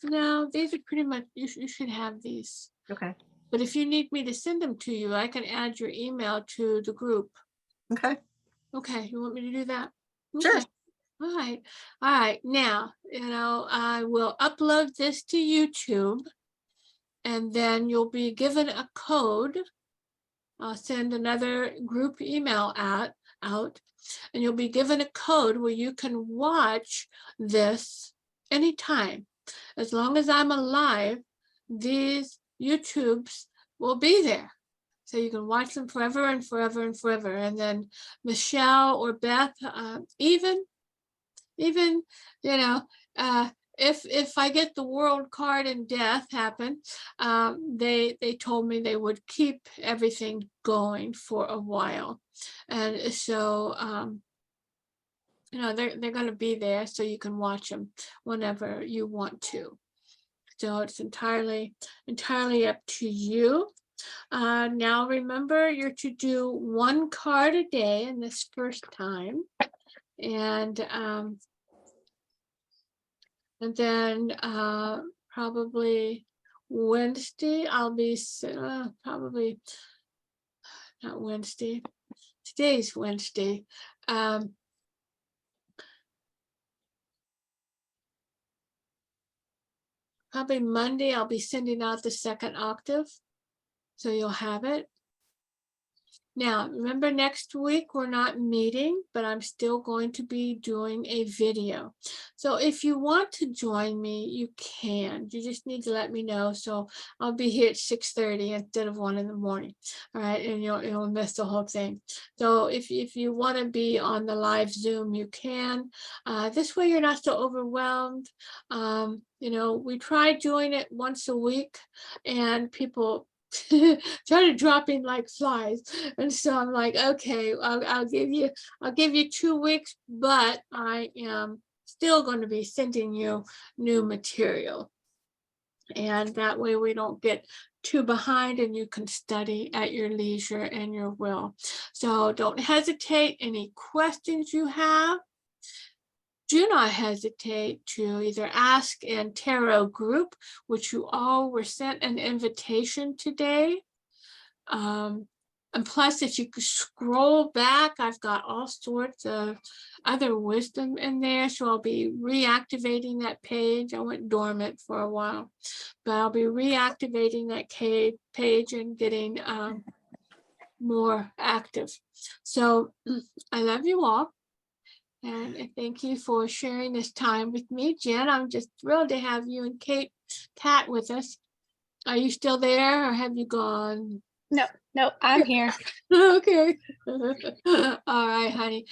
no, these are pretty much, you should have these. Okay. But if you need me to send them to you, I can add your email to the group. Okay. Okay, you want me to do that? Sure. Okay. All right. All right. Now, I will upload this to YouTube, and then you'll be given a code. I'll send another group email out, and you'll be given a code where you can watch this anytime. As long as I'm alive, these YouTubes will be there. So you can watch them forever and forever and forever. And then Michelle or Beth, even, if I get the world card and death happen, they told me they would keep everything going for a while. And so, they're going to be there so you can watch them whenever you want to. So it's entirely up to you. Now remember, you're to do one card a day in this first time. And then probably Wednesday, I'll be probably not Wednesday. Today's Wednesday. Probably Monday, I'll be sending out the second octave. So you'll have it. Now, remember, next week we're not meeting, but I'm still going to be doing a video. So if you want to join me, you can. You just need to let me know. So I'll be here at 6:30 instead of 1 in the morning. All right, and you'll miss the whole thing. So if you want to be on the live Zoom, you can. This way you're not so overwhelmed. We tried doing it once a week, and people started dropping like flies, and so I'm like, okay, I'll give you 2 weeks, but I am still going to be sending you new material, and that way we don't get too behind, and you can study at your leisure and your will. So don't hesitate. Any questions you have, do not hesitate to either ask in Tarot group, which you all were sent an invitation today. And plus, if you could scroll back, I've got all sorts of other wisdom in there. So I'll be reactivating that page. I went dormant for a while, but I'll be reactivating that page and getting more active. So I love you all. And thank you for sharing this time with me. Jen, I'm just thrilled to have you and Kat with us. Are you still there, or have you gone? No, I'm here. Okay. All right, honey.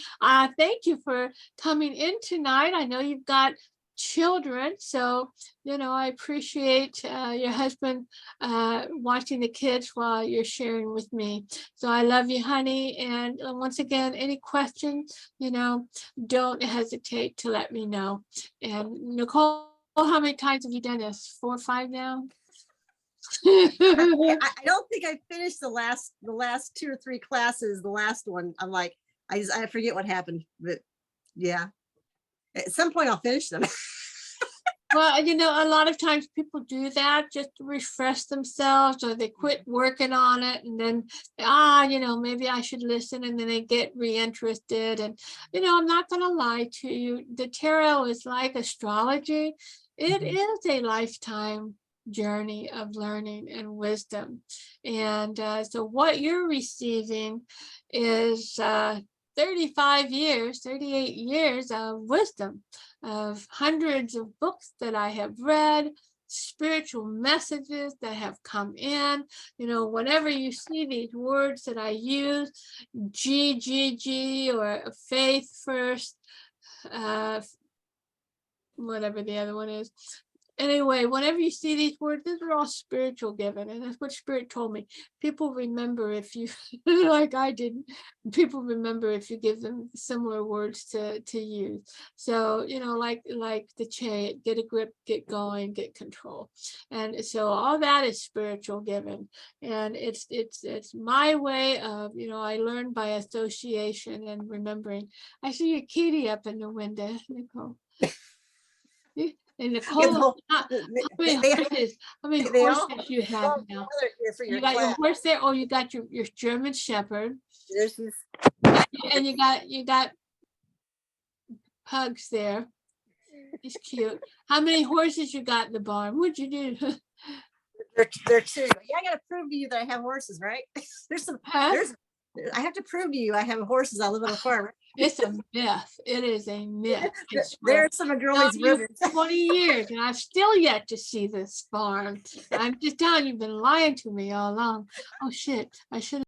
Thank you for coming in tonight. I know you've got children, so I appreciate your husband watching the kids while you're sharing with me. So I love you, honey. And once again, any questions, don't hesitate to let me know. And Nicole, how many times have you done this? 4 or 5 now? I don't think I finished the last 2 or 3 classes. The last one, I'm like, I forget what happened, but yeah, at some point I'll finish them. Well, a lot of times people do that just to refresh themselves, or they quit working on it, and then maybe I should listen, and then they get reinterested. And I'm not going to lie to you, the tarot is like astrology. It is a lifetime journey of learning and wisdom. And so what you're receiving is 38 years of wisdom, of hundreds of books that I have read, spiritual messages that have come in. You know, whenever you see these words that I use, G, or faith first, whatever the other one is. Anyway, whenever you see these words, these are all spiritual given, and that's what Spirit told me. People remember if you, like I didn't, people remember if you give them similar words to use. So, you know, like the Chariot, get a grip, get going, get control. And so all that is spiritual given. And it's my way of, you know, I learned by association and remembering. I see your kitty up in the window, Nicole. And Yeah, Nicole, how many they- horses? How many they all- horses you have now? Here for You your got your class. horse there, or you got your German Shepherd, There's this, and you got pugs there. He's cute. How many horses you got in the barn? What'd you do? they're two. Yeah, I gotta prove to you that I have horses, right? There's some, Huh? I have to prove to you I have horses. I live on a farm. It's a myth. It is a myth. I swear. There's some of Girlie's I've known you ribbons. for 20 years, and I've still yet to see this farm. I'm just telling you, you've been lying to me all along. Oh shit! I should have.